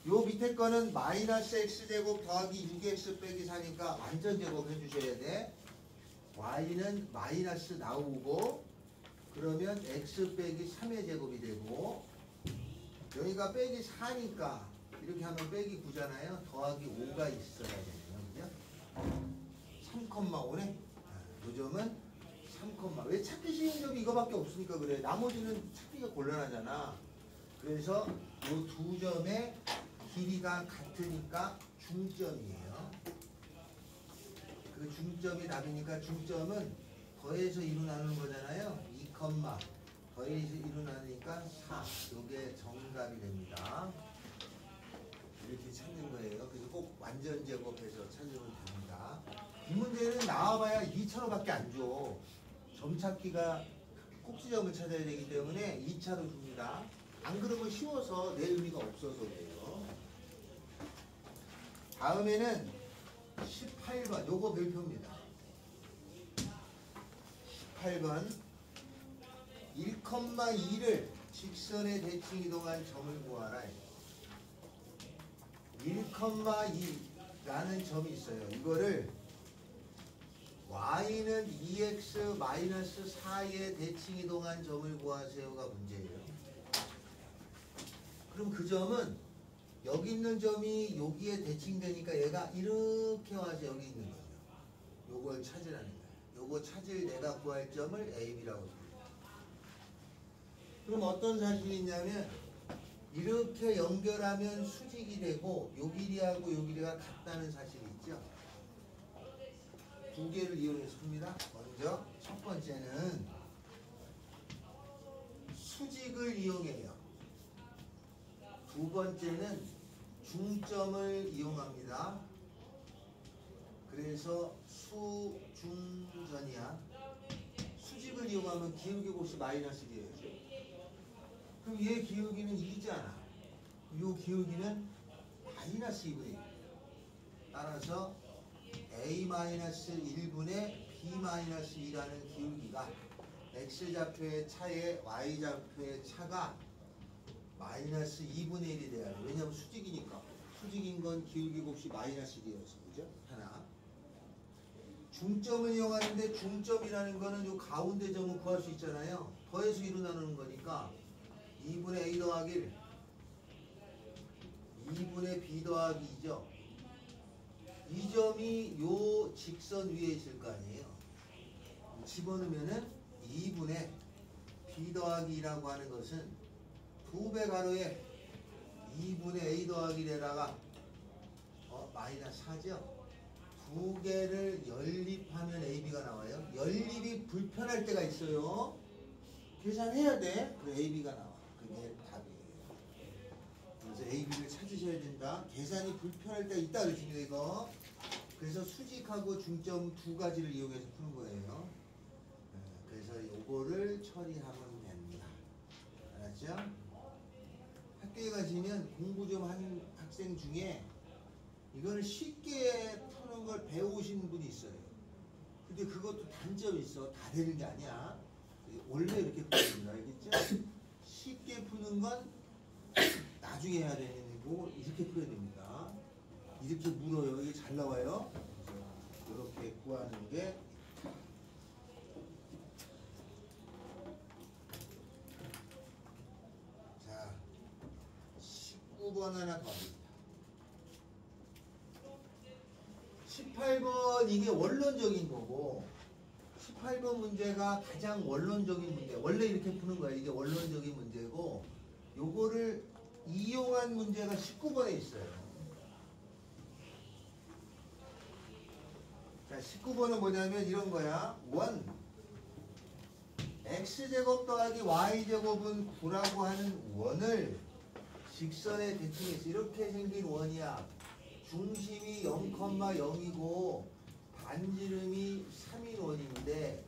요 밑에 거는 마이너스 x제곱 더하기 6x 빼기 4니까 완전 제곱 해주셔야 돼. y는 마이너스 나오고 그러면 x 빼기 3의 제곱이 되고 여기가 빼기 4니까 이렇게 하면 빼기 9잖아요. 더하기 5가 있어야 되네요. 그죠? 3,5네. 요 점은 3, 왜 찾기 쉬운 점이 이거밖에 없으니까 그래. 나머지는 찾기가 곤란하잖아. 그래서 요 두 점의 길이가 같으니까 중점이에요. 그 중점이 답이니까 중점은 더해서 2로 나누는 거잖아요. 2, 더해서 2로 나누니까 4. 이게 정답이 됩니다. 이렇게 찾는 거예요. 그래서 꼭 완전 제곱해서 찾으면 됩니다. 이 문제는 나와봐야 2차로밖에 안 줘. 점 찾기가 꼭지점을 찾아야 되기 때문에 2차로 줍니다. 안 그러면 쉬워서 낼 의미가 없어서 그래요. 다음에는 18번 요거 별표입니다. 18번 1,2를 직선의 대칭 이동한 점을 구하라. 1,2라는 점이 있어요. 이거를 y는 2x-4의 대칭 이동한 점을 구하세요가 문제예요. 그럼 그 점은 여기 있는 점이 여기에 대칭되니까 얘가 이렇게 와서 여기 있는 거죠. 요걸 찾으라는 거예요. 요거 찾을 내가 구할 점을 A, B라고 합니다. 그럼 어떤 사실이 있냐면 이렇게 연결하면 수직이 되고 요 길이하고 요 길이가 같다는 사실이 있죠. 두 개를 이용해서 풉니다. 먼저 첫 번째는 수직을 이용해요. 두 번째는 중점을 이용합니다. 그래서 수중전이야. 수직을 이용하면 기울기 곱이 마이너스 되어야죠. 그럼 얘 기울기는 2잖아. 요 기울기는 마이너스 2분의 1. 따라서 A-1분의 B-2라는 기울기가 X좌표의 차에 Y좌표의 차가 마이너스 2분의 1이 돼야 돼. 왜냐면 수직이니까. 수직인 건 기울기 곱이 마이너스 1이어서. 그죠? 하나. 중점을 이용하는데 중점이라는 거는 요 가운데 점을 구할 수 있잖아요. 더해서 2로 나누는 거니까 2분의 A 더하기 1 2분의 B 더하기 2죠. 이 점이 요 직선 위에 있을 거 아니에요. 집어넣으면은 2분의 B 더하기 2라고 하는 것은 2배 가로에 2분의 A 더하기 1에다가 마이너스 4죠. 두 개를 연립하면 AB가 나와요. 연립이 불편할 때가 있어요. 계산해야 돼. 그래 AB가 나와. 그게 답이에요. 그래서 AB를 찾으셔야 된다. 계산이 불편할 때가 있다 그랬습니다. 이거. 그래서 수직하고 중점 두 가지를 이용해서 푸는 거예요. 그래서 요거를 처리하면 됩니다. 알았죠? 학교에 가시면 공부 좀 한 학생 중에 이거를 쉽게 푸는 걸 배우신 분이 있어요. 근데 그것도 단점이 있어. 다 되는 게 아니야. 원래 이렇게 푸는 겁니다. 알겠죠? 쉽게 푸는 건 나중에 해야 되는 거고 이렇게 풀어야 됩니다. 이렇게 물어요. 이게 잘 나와요. 그래서 이렇게 구하는 게 자 19번 하나 더 합니다. 18번 이게 원론적인 거고 18번 문제가 가장 원론적인 문제. 원래 이렇게 푸는 거야. 이게 원론적인 문제고 요거를 이용한 문제가 19번에 있어요. 자, 19번은 뭐냐면 이런 거야. 원 x제곱 더하기 y제곱은 9라고 하는 원을 직선에 대칭해서 이렇게 생긴 원이야. 중심이 0,0이고 반지름이 3인 원인데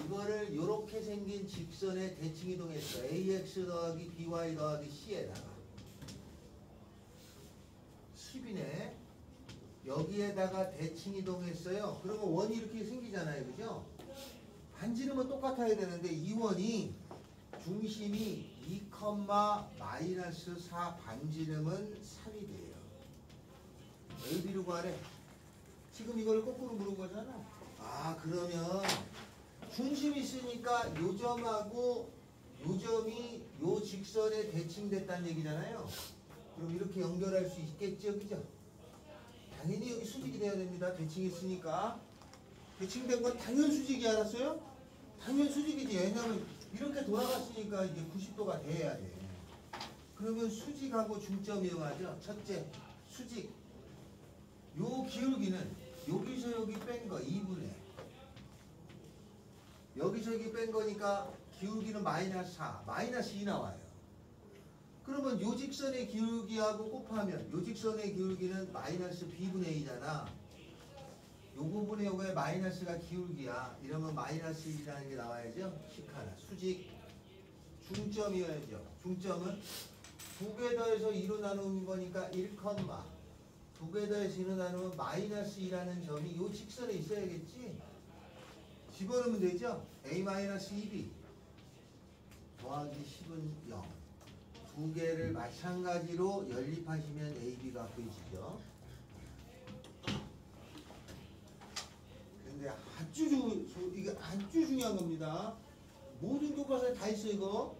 이거를 이렇게 생긴 직선에 대칭 이동했어. ax 더하기 by 더하기 c에다가 10이네. 여기에다가 대칭 이동했어요. 그러면 원이 이렇게 생기잖아요. 그죠? 반지름은 똑같아야 되는데 이 원이 중심이 2,-4 반지름은 3이 돼요. AB를 구하래. 지금 이걸 거꾸로 물은 거잖아. 아, 그러면 중심이 있으니까 요 점하고 요 점이 요 직선에 대칭됐다는 얘기잖아요. 그럼 이렇게 연결할 수 있겠죠, 그죠? 당연히 여기 수직이 돼야 됩니다. 대칭했으니까. 대칭된 건 당연 수직이 알았어요? 당연 수직이지. 왜냐면 이렇게 돌아갔으니까 이제 90도가 돼야 돼. 그러면 수직하고 중점 이용하죠. 첫째, 수직. 요 기울기는 여기서 여기 뺀 거 2분의 여기서 여기 뺀 거니까 기울기는 마이너스 4, 마이너스 2 나와요. 그러면 요 직선의 기울기하고 곱하면 요 직선의 기울기는 마이너스 b분의 a잖아. 요 부분에 요거에 마이너스가 기울기야. 이러면 마이너스 1이라는 게 나와야죠. 식하나 수직 중점이어야죠. 중점은 두 개 더해서 2로 나누는 거니까 1, 2 두 개 더해서 일어나면 마이너스 2라는 점이 이 직선에 있어야겠지? 집어넣으면 되죠? a-2b 더하기 10은 0. 두 개를 마찬가지로 연립하시면 ab가 보이시죠? 근데 이게 아주 중요한 겁니다. 모든 교과서에 다 있어 이거.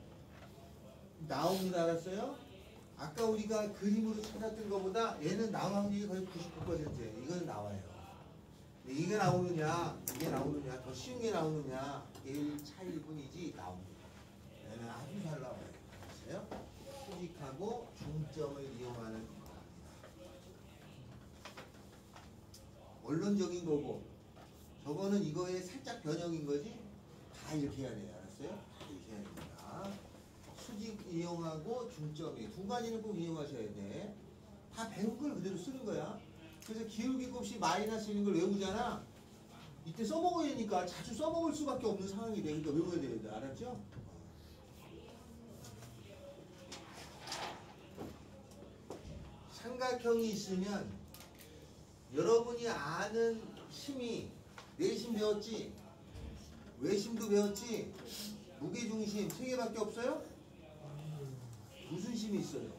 나옵니다. 알았어요? 아까 우리가 그림으로 찾았던 것보다 얘는 나올 확률이 거의 99%예요. 이거는 나와요. 근데 이게 나오느냐, 이게 나오느냐, 더 쉬운 게 나오느냐, 얘 차이일 뿐이지 나옵니다. 얘는 아주 잘 나와요. 알았어요? 수직하고 중점을 이용하는 겁니다. 원론적인 거고, 저거는 이거에 살짝 변형인 거지? 다 이렇게 해야 돼요. 알았어요? 다 이렇게 해야 됩니다. 수직 이용하고 중점이 두 가지는 꼭 이용하셔야 돼. 다 배운 걸 그대로 쓰는 거야. 그래서 기울기 곱이 마이너스 있는 걸 외우잖아. 이때 써먹어야 되니까 자주 써먹을 수밖에 없는 상황이 되니까 외워야 돼요. 알았죠? 삼각형이 있으면 여러분이 아는 심이 내심 배웠지? 외심도 배웠지? 무게중심 세 개밖에 없어요? 무슨 심이 있어요?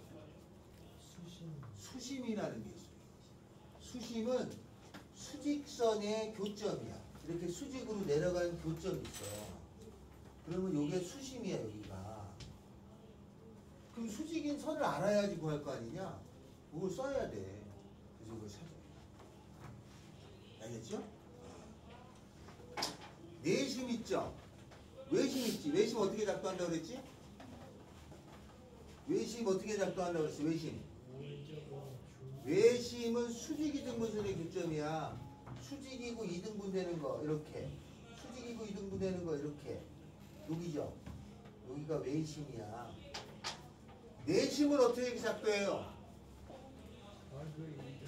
수심이라는 게 있어요. 수심은 수직선의 교점이야. 이렇게 수직으로 내려가는 교점이 있어. 그러면 이게 수심이야 여기가. 그럼 수직인 선을 알아야지 구할 거 아니냐? 그걸 써야 돼. 그래서 그걸 찾아요. 알겠죠? 내심 있죠? 외심 있지? 외심 어떻게 작동한다고 그랬지? 외심 어떻게 작동한다고 그랬어? 외심. 외심은 수직 이등분선의 교점이야. 수직이고 이등분 되는 거 이렇게. 수직이고 이등분 되는 거 이렇게. 여기죠. 여기가 외심이야. 내심은 어떻게 작동해요?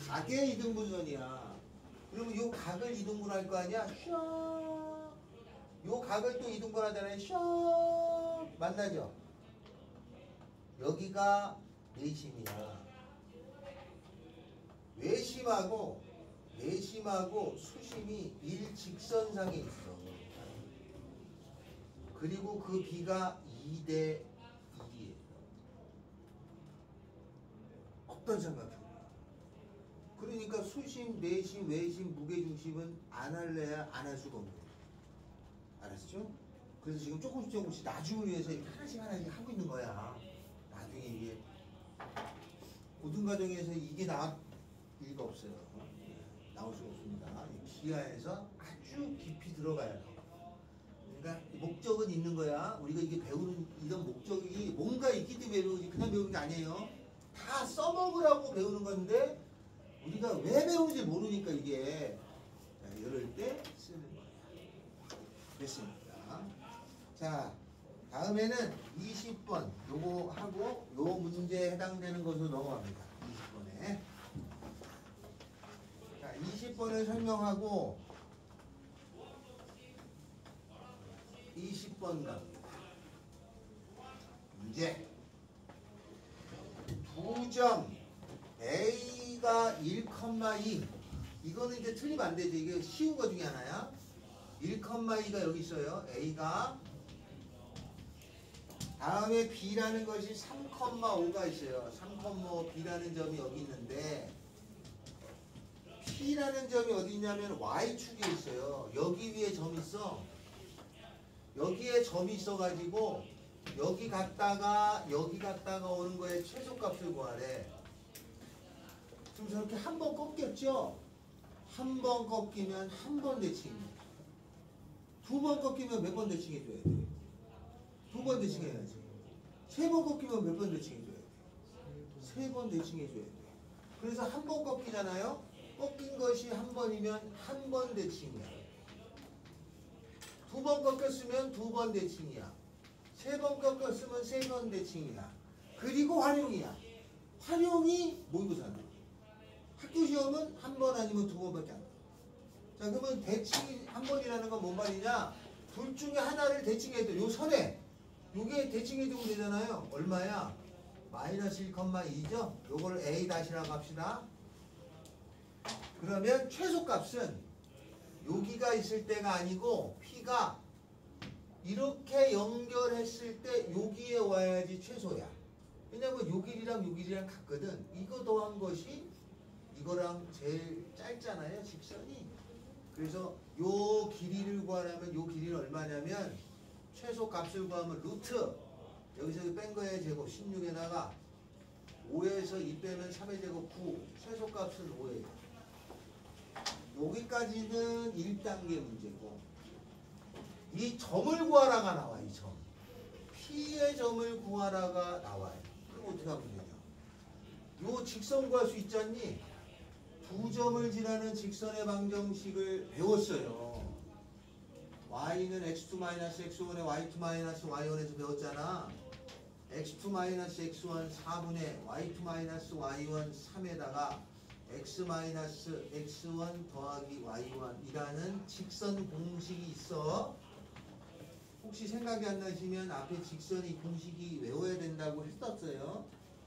각의 이등분선이야. 그러면 요 각을 이등분할 거 아니야? 슉. 요 각을 또 이등분하잖아요. 슉. 만나죠? 여기가 내심이야. 외심하고 수심이 일직선상에 있어. 그리고 그 비가 2대 1이에요. 어떤 삼각형이야? 그러니까 수심, 내심, 외심, 무게중심은 안 할래야 안 할 수가 없는 거예요. 알았죠? 그래서 지금 조금씩 나중을 위해서 이렇게 하나씩 하고 있는 거야. 나중에 이게 고등과정에서 이게 나올 리가 없어요. 나올 수가 없습니다. 기하에서 아주 깊이 들어가야 돼. 그러니까 목적은 있는 거야. 우리가 이게 배우는 이런 목적이 뭔가 있기 때문에 배우지 그냥 배우는 게 아니에요. 다 써먹으라고 배우는 건데 우리가 왜 배우는지 모르니까 이게 이럴 때 쓰는 거야. 됐습니다. 자, 다음에는 20번 요거 하고 요 문제에 해당되는 것으로 넘어갑니다. 20번에. 자, 20번을 설명하고 20번 갑니다. 문제. 두 점 A가 1,2 이거는 이제 틀리면 안 되지. 이게 쉬운 거 중에 하나야. 1,2가 여기 있어요. A가 다음에 B라는 것이 3,5가 있어요. 3,5 B라는 점이 여기 있는데 P라는 점이 어디 있냐면 Y축에 있어요. 여기 위에 점이 있어. 여기에 점이 있어가지고 여기 갔다가 오는 거에 최소값을 구하래. 지금 저렇게 한 번 꺾였죠? 한 번 꺾이면 한 번 대칭입니다. 두 번 꺾이면 몇 번 대칭해줘야 돼? 두 번 대칭해야지. 세 번 꺾이면 몇 번 대칭해줘야 돼? 세 번 대칭해줘야 돼. 그래서 한 번 꺾이잖아요? 꺾인 것이 한 번이면 한 번 대칭이야. 두 번 꺾였으면 두 번 대칭이야. 세 번 꺾였으면 세 번 대칭이야. 그리고 활용이야. 활용이 모의고사다. 학교 시험은 한 번 아니면 두 번밖에 안 돼. 자, 그러면 대칭이 한 번이라는 건 뭔 말이냐? 둘 중에 하나를 대칭해도 요 선에 요게 대칭해주면 되잖아요. 얼마야? 마이너스 1,2죠? 요걸 A 다시라고 합시다. 그러면 최소값은 여기가 있을 때가 아니고 P가 이렇게 연결했을 때 여기에 와야지 최소야. 왜냐면 요 길이랑 요 길이랑 같거든. 이거 더한 것이 이거랑 제일 짧잖아요, 직선이. 그래서 요 길이를 구하려면 요 길이는 얼마냐면 최소값을 구하면 루트 여기서 뺀 거의 제곱 16에다가 5에서 2 빼면 3의 제곱 9 최소값은 5예요. 여기까지는 1단계 문제고 이 점을 구하라가 나와. 이 점 P의 점을 구하라가 나와요. 그럼 어떻게 하면 되냐. 요 직선 구할 수 있잖니. 두 점을 지나는 직선의 방정식을 배웠어요. y는 x2-x1에 y2-y1에서 배웠잖아. x2-x1 4분의 y2-y1 3에다가 x-x1 더하기 y1이라는 직선 공식이 있어. 혹시 생각이 안 나시면 앞에 직선이 공식이 외워야 된다고 했었어요.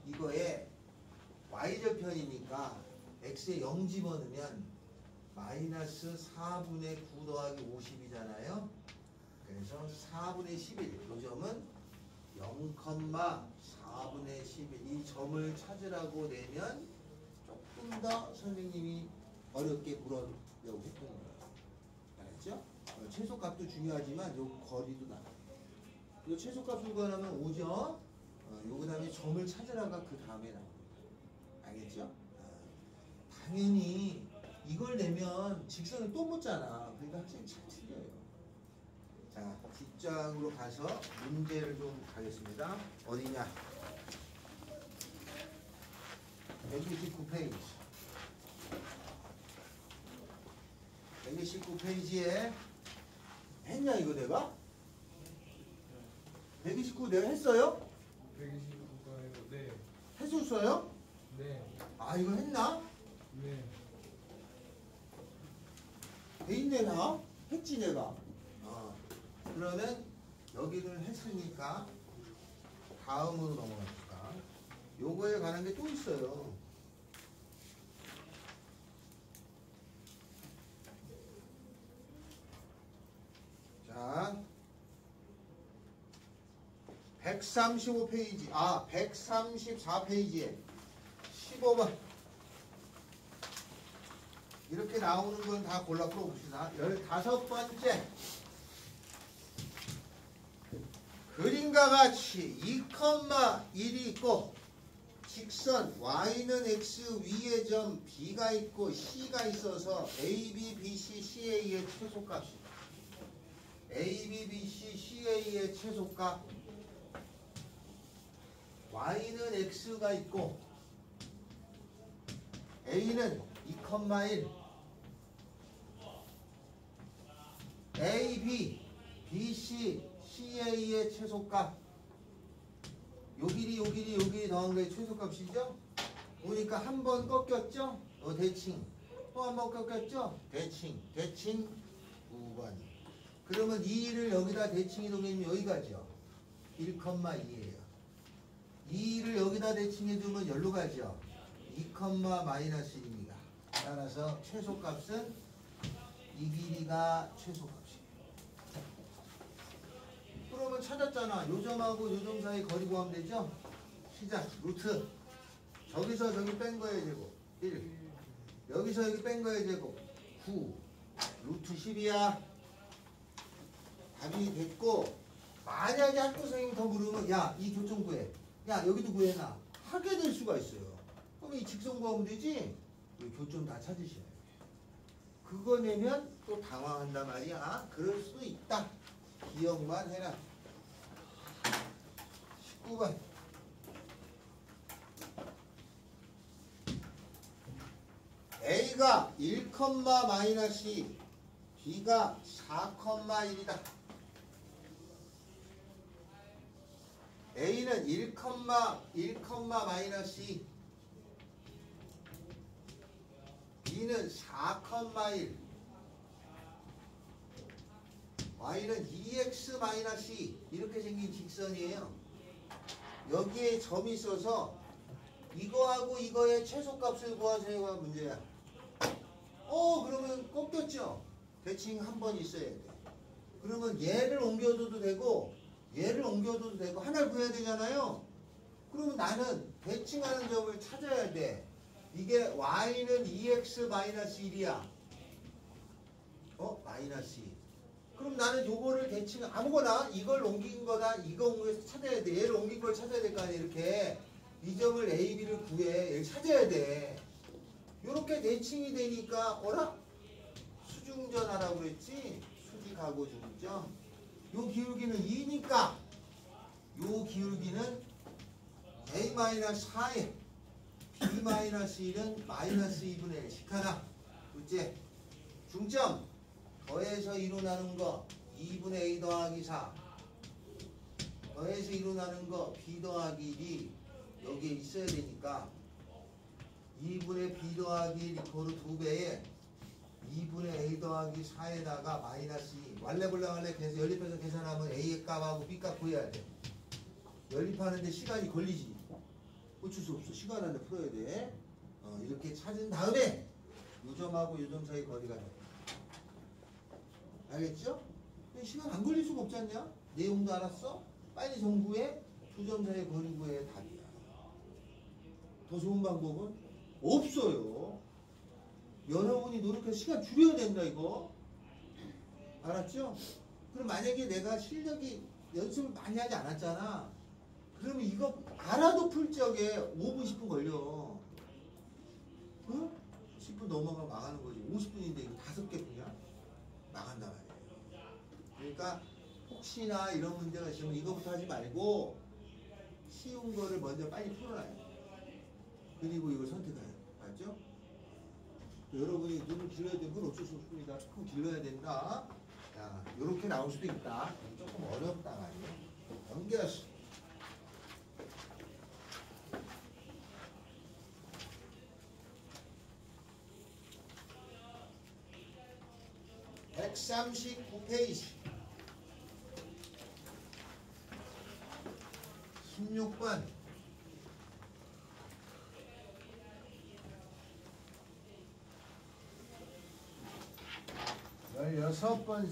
이거에 y절편이니까 x에 0 집어넣으면 마이너스 4분의 9 더하기 50이잖아요. 그래서 4분의 11, 이 점은 0,4분의 11. 이 점을 찾으라고 내면 조금 더 선생님이 어렵게 물으려고 했던 거예요. 알았죠? 최소값도 중요하지만 요 거리도 나와요. 이 최소값을 구하려면 5죠? 요 그 다음에 점을 찾으라가 그 다음에 나옵니다. 알겠죠? 당연히 이걸 내면 직선을 또 묻잖아. 그러니까 학생이 잘 틀려요. 자, 뒷장으로 가서 문제를 좀 가겠습니다. 어디냐? 129페이지. 129페이지에 했냐 이거 내가? 129 내가 했어요? 129가요. 네. 했었어요? 네. 아 이거 했나? 네. 돼 있네 나? 했지 내가. 그러면 여기를 했으니까 다음으로 넘어갑시다. 요거에 관한 게 또 있어요. 자, 135페이지, 134페이지에 15번. 이렇게 나오는 건 다 골라 풀어봅시다. 15번째. 그림과 같이 2,1이 있고 직선 y는 x 위에 점 b가 있고 c가 있어서 a, b, b, c, ca의 최소값이 a, b, b, c, ca의 최소값 y는 x가 있고 a는 2,1 a, b, b, c, ca의 최소값 요 길이 요 길이 요 길이 더한 거의 최소값이죠. 보니까 한 번 꺾였죠. 대칭 또 한 번 꺾였죠. 대칭 9번. 그러면 2를 여기다 대칭 이동하면 여기가죠. 1,2예요 2를 여기다 대칭해두면 여기로 가죠. 2,-1입니다. 따라서 최소값은 이 길이가 최소값이에요. 그러면 찾았잖아. 요 점하고 요 점 사이 거리 구하면 되죠? 시작. 루트. 저기서 저기 뺀 거의 제곱. 1. 여기서 여기 뺀 거의 제곱. 9. 루트 10이야. 답이 됐고, 만약에 학교 선생님이 더 물으면, 야, 이 교점 구해. 야, 여기도 구해놔. 하게 될 수가 있어요. 그럼 이 직선 구하면 되지? 이 교점 다 찾으셔야 돼요. 그거 내면 또 당황한단 말이야. 그럴 수도 있다. 기억만 해라. 19번. A가 1,-2, B가 4,1이다. A는 1,-2, B는 4,1, Y는 2x-2 이렇게 생긴 직선이에요. 여기에 점이 있어서 이거하고 이거의 최소값을 구하세요가 문제야. 그러면 꺾였죠? 대칭 한 번 있어야 돼. 그러면 얘를 옮겨줘도 되고 얘를 옮겨줘도 되고 하나를 구해야 되잖아요. 그러면 나는 대칭하는 점을 찾아야 돼. 이게 y는 2x-1이야. 마이너스 2. 그럼 나는 요거를 대칭 아무거나 이걸 옮긴 거다 이거 옮겨서 찾아야 돼. 얘를 옮긴 걸 찾아야 될 거 아니야. 이렇게 이 점을 A, B를 구해. 얘를 찾아야 돼. 요렇게 대칭이 되니까 수중전하라고 그랬지? 수직하고 중점. 요 기울기는 2니까 요 기울기는 A-4에 B-1은 마이너스 2분의 1 식하나. 둘째, 중점 더해서 2로 나눈 거 2분의 A 더하기 4 더해서 2로 나눈 거 B 더하기 1이 여기에 있어야 되니까 2분의 B 더하기 1 이코르 2배에 2분의 A 더하기 4에다가 마이너스 2 왈레볼레 계속 연립해서 계산하면 A의 값하고 B 값 구해야 돼. 연립하는데 시간이 걸리지. 어쩔 수 없어. 시간 안에 풀어야 돼. 이렇게 찾은 다음에 요 점하고 요 점 사이 거리가 돼. 알겠죠? 시간 안 걸릴 수가 없지 않냐? 내용도 알았어? 빨리 정구해. 두 점 사이 거리 구해 답이야. 더 좋은 방법은 없어요. 여러분이 노력해서 시간 줄여야 된다 이거. 알았죠? 그럼 만약에 내가 실력이 연습을 많이 하지 않았잖아. 그러면 이거 알아도 풀 적에 5분 10분 걸려. 응? 10분 넘어가면 망하는 거지. 50분인데 이거 5개 푸냐? 망한단 말이에요. 그러니까 혹시나 이런 문제가 있으면 이거부터 하지 말고 쉬운 거를 먼저 빨리 풀어놔야 돼. 그리고 이걸 선택해야 돼. 알죠? 여러분이 눈을 길러야 되는 건 어쩔 수 없습니다. 조금 길러야 된다. 자, 요렇게 나올 수도 있다. 조금 어렵다 말이에요. 넘겼어. (139페이지) 16번 16번째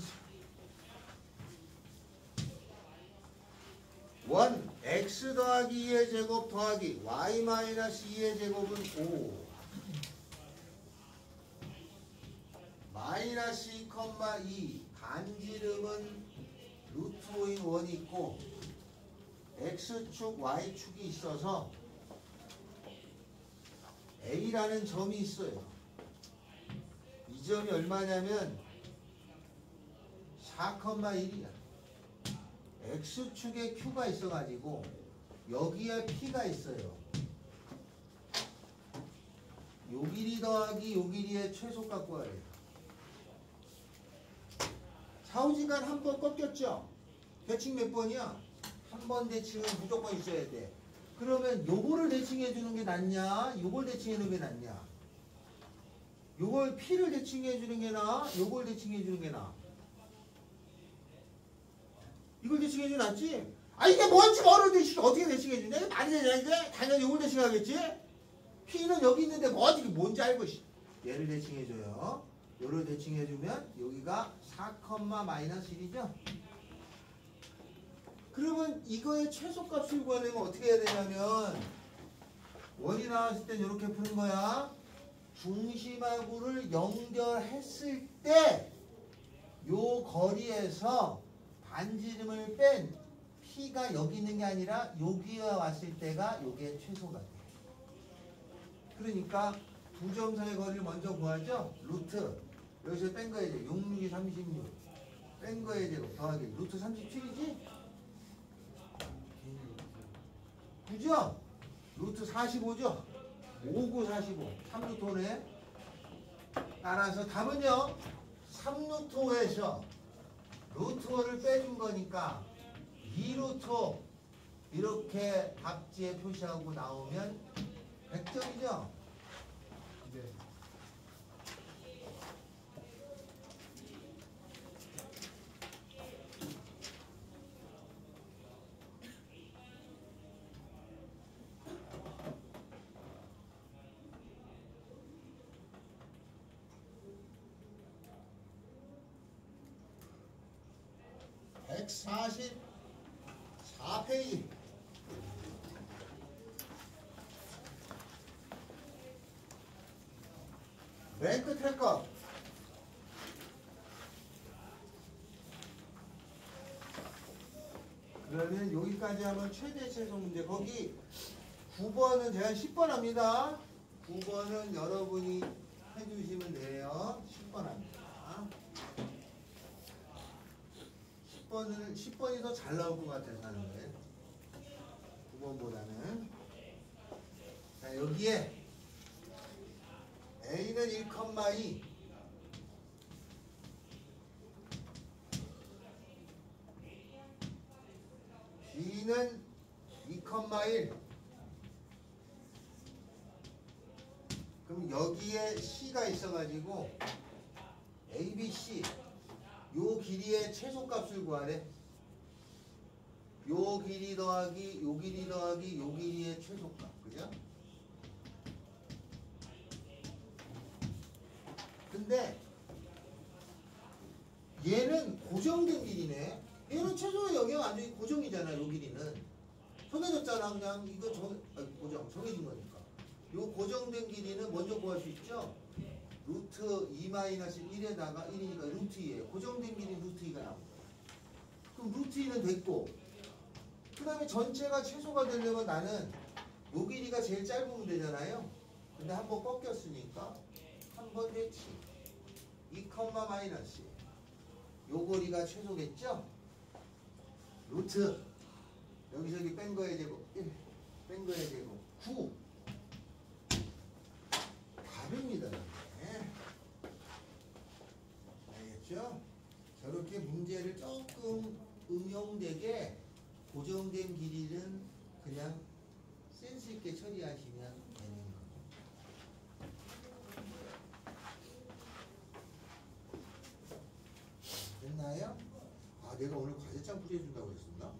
원 x 더하기 2의 제곱 더하기 y 마이너스 2의 제곱은 5 마이너스 2,2 반지름은 루트 5인 원이 있고 x축 y축이 있어서 A라는 점이 있어요. 이 점이 얼마냐면 4,1이야. x축에 q가 있어가지고 여기에 p가 있어요. 요 길이 더하기 요 길이의 최소값 구하래요. 좌우지간 한 번 꺾였죠? 대칭 몇 번이야? 한 번 대칭은 무조건 있어야 돼. 그러면 요거를 대칭해 주는 게 낫냐? 요걸 대칭해 주는 게 낫냐? 요걸 P를 대칭해 주는 게 나아? 요걸 대칭해 주는 게 나아? 이걸 대칭해 주는 게 낫지? 이게 뭔지 모르는데 어떻게 대칭해 주냐? 이게 말이 되냐 이게? 당연히 요걸 대칭하겠지? P는 여기 있는데 어떻게 뭔지 알고 얘를 대칭해 줘요. 요를 대칭해 주면 여기가 4,-1이죠? 그러면 이거의 최소값을 구하려면 어떻게 해야 되냐면 원이 나왔을 땐 이렇게 푸는 거야. 중심하고를 연결했을 때 요 거리에서 반지름을 뺀 P가 여기 있는 게 아니라 여기에 왔을 때가 요게 최소가 돼. 그러니까 두 점 사이의 거리를 먼저 구하죠. 루트 여기서 뺀 거에 이제 6, 6이 36 뺀 거에 이제 더하기 루트 37이지? 그죠? 루트 45죠? 5, 9, 45 3루토네. 따라서 답은요 3루토에서 루트5를 빼준 거니까 2루트 이렇게 답지에 표시하고 나오면 100점이죠? 네. 144페이지. 랭크 트래커. 그러면 여기까지 하면 최대 최소 문제. 거기 9번은 제가 10번 합니다. 9번은 여러분이 해주시면 돼요. 10번 합니다. 10번이 더 잘 나올 것 같아서 하는 거예요. 9번보다는. 자, 여기에 A는 1,2, B는 2,1. 그럼 여기에 C가 있어가지고 A, B, C 요 길이의 최소값을 구하래. 요 길이 더하기 요 길이 더하기 요 길이의 최소값. 그죠? 근데 얘는 고정된 길이네. 얘는 최소의 영역 안 주기 고정이잖아. 요 길이는 정해졌잖아. 그냥 이거 정해진 거니까. 요 고정된 길이는 먼저 구할 수 있죠. 루트 2-1에다가 1이니까 루트 2예요. 고정된 길이 루트 2가 나온 거예요. 그럼 루트 2는 됐고, 그 다음에 전체가 최소가 되려면 나는 요 길이가 제일 짧으면 되잖아요. 근데 한 번 꺾였으니까 한 번 대치 2, 마이너스 요 거리가 최소겠죠? 루트 여기서 여기 뺀 거의 제곱 1, 뺀 거의 제곱 9. 답입니다. 네. 알겠죠? 저렇게 문제를 조금 응용되게 고정된 길이는 그냥 센스 있게 처리하시면 되는 거예요. 됐나요? 아, 내가 오늘 과제장 풀이해준다고 했었나?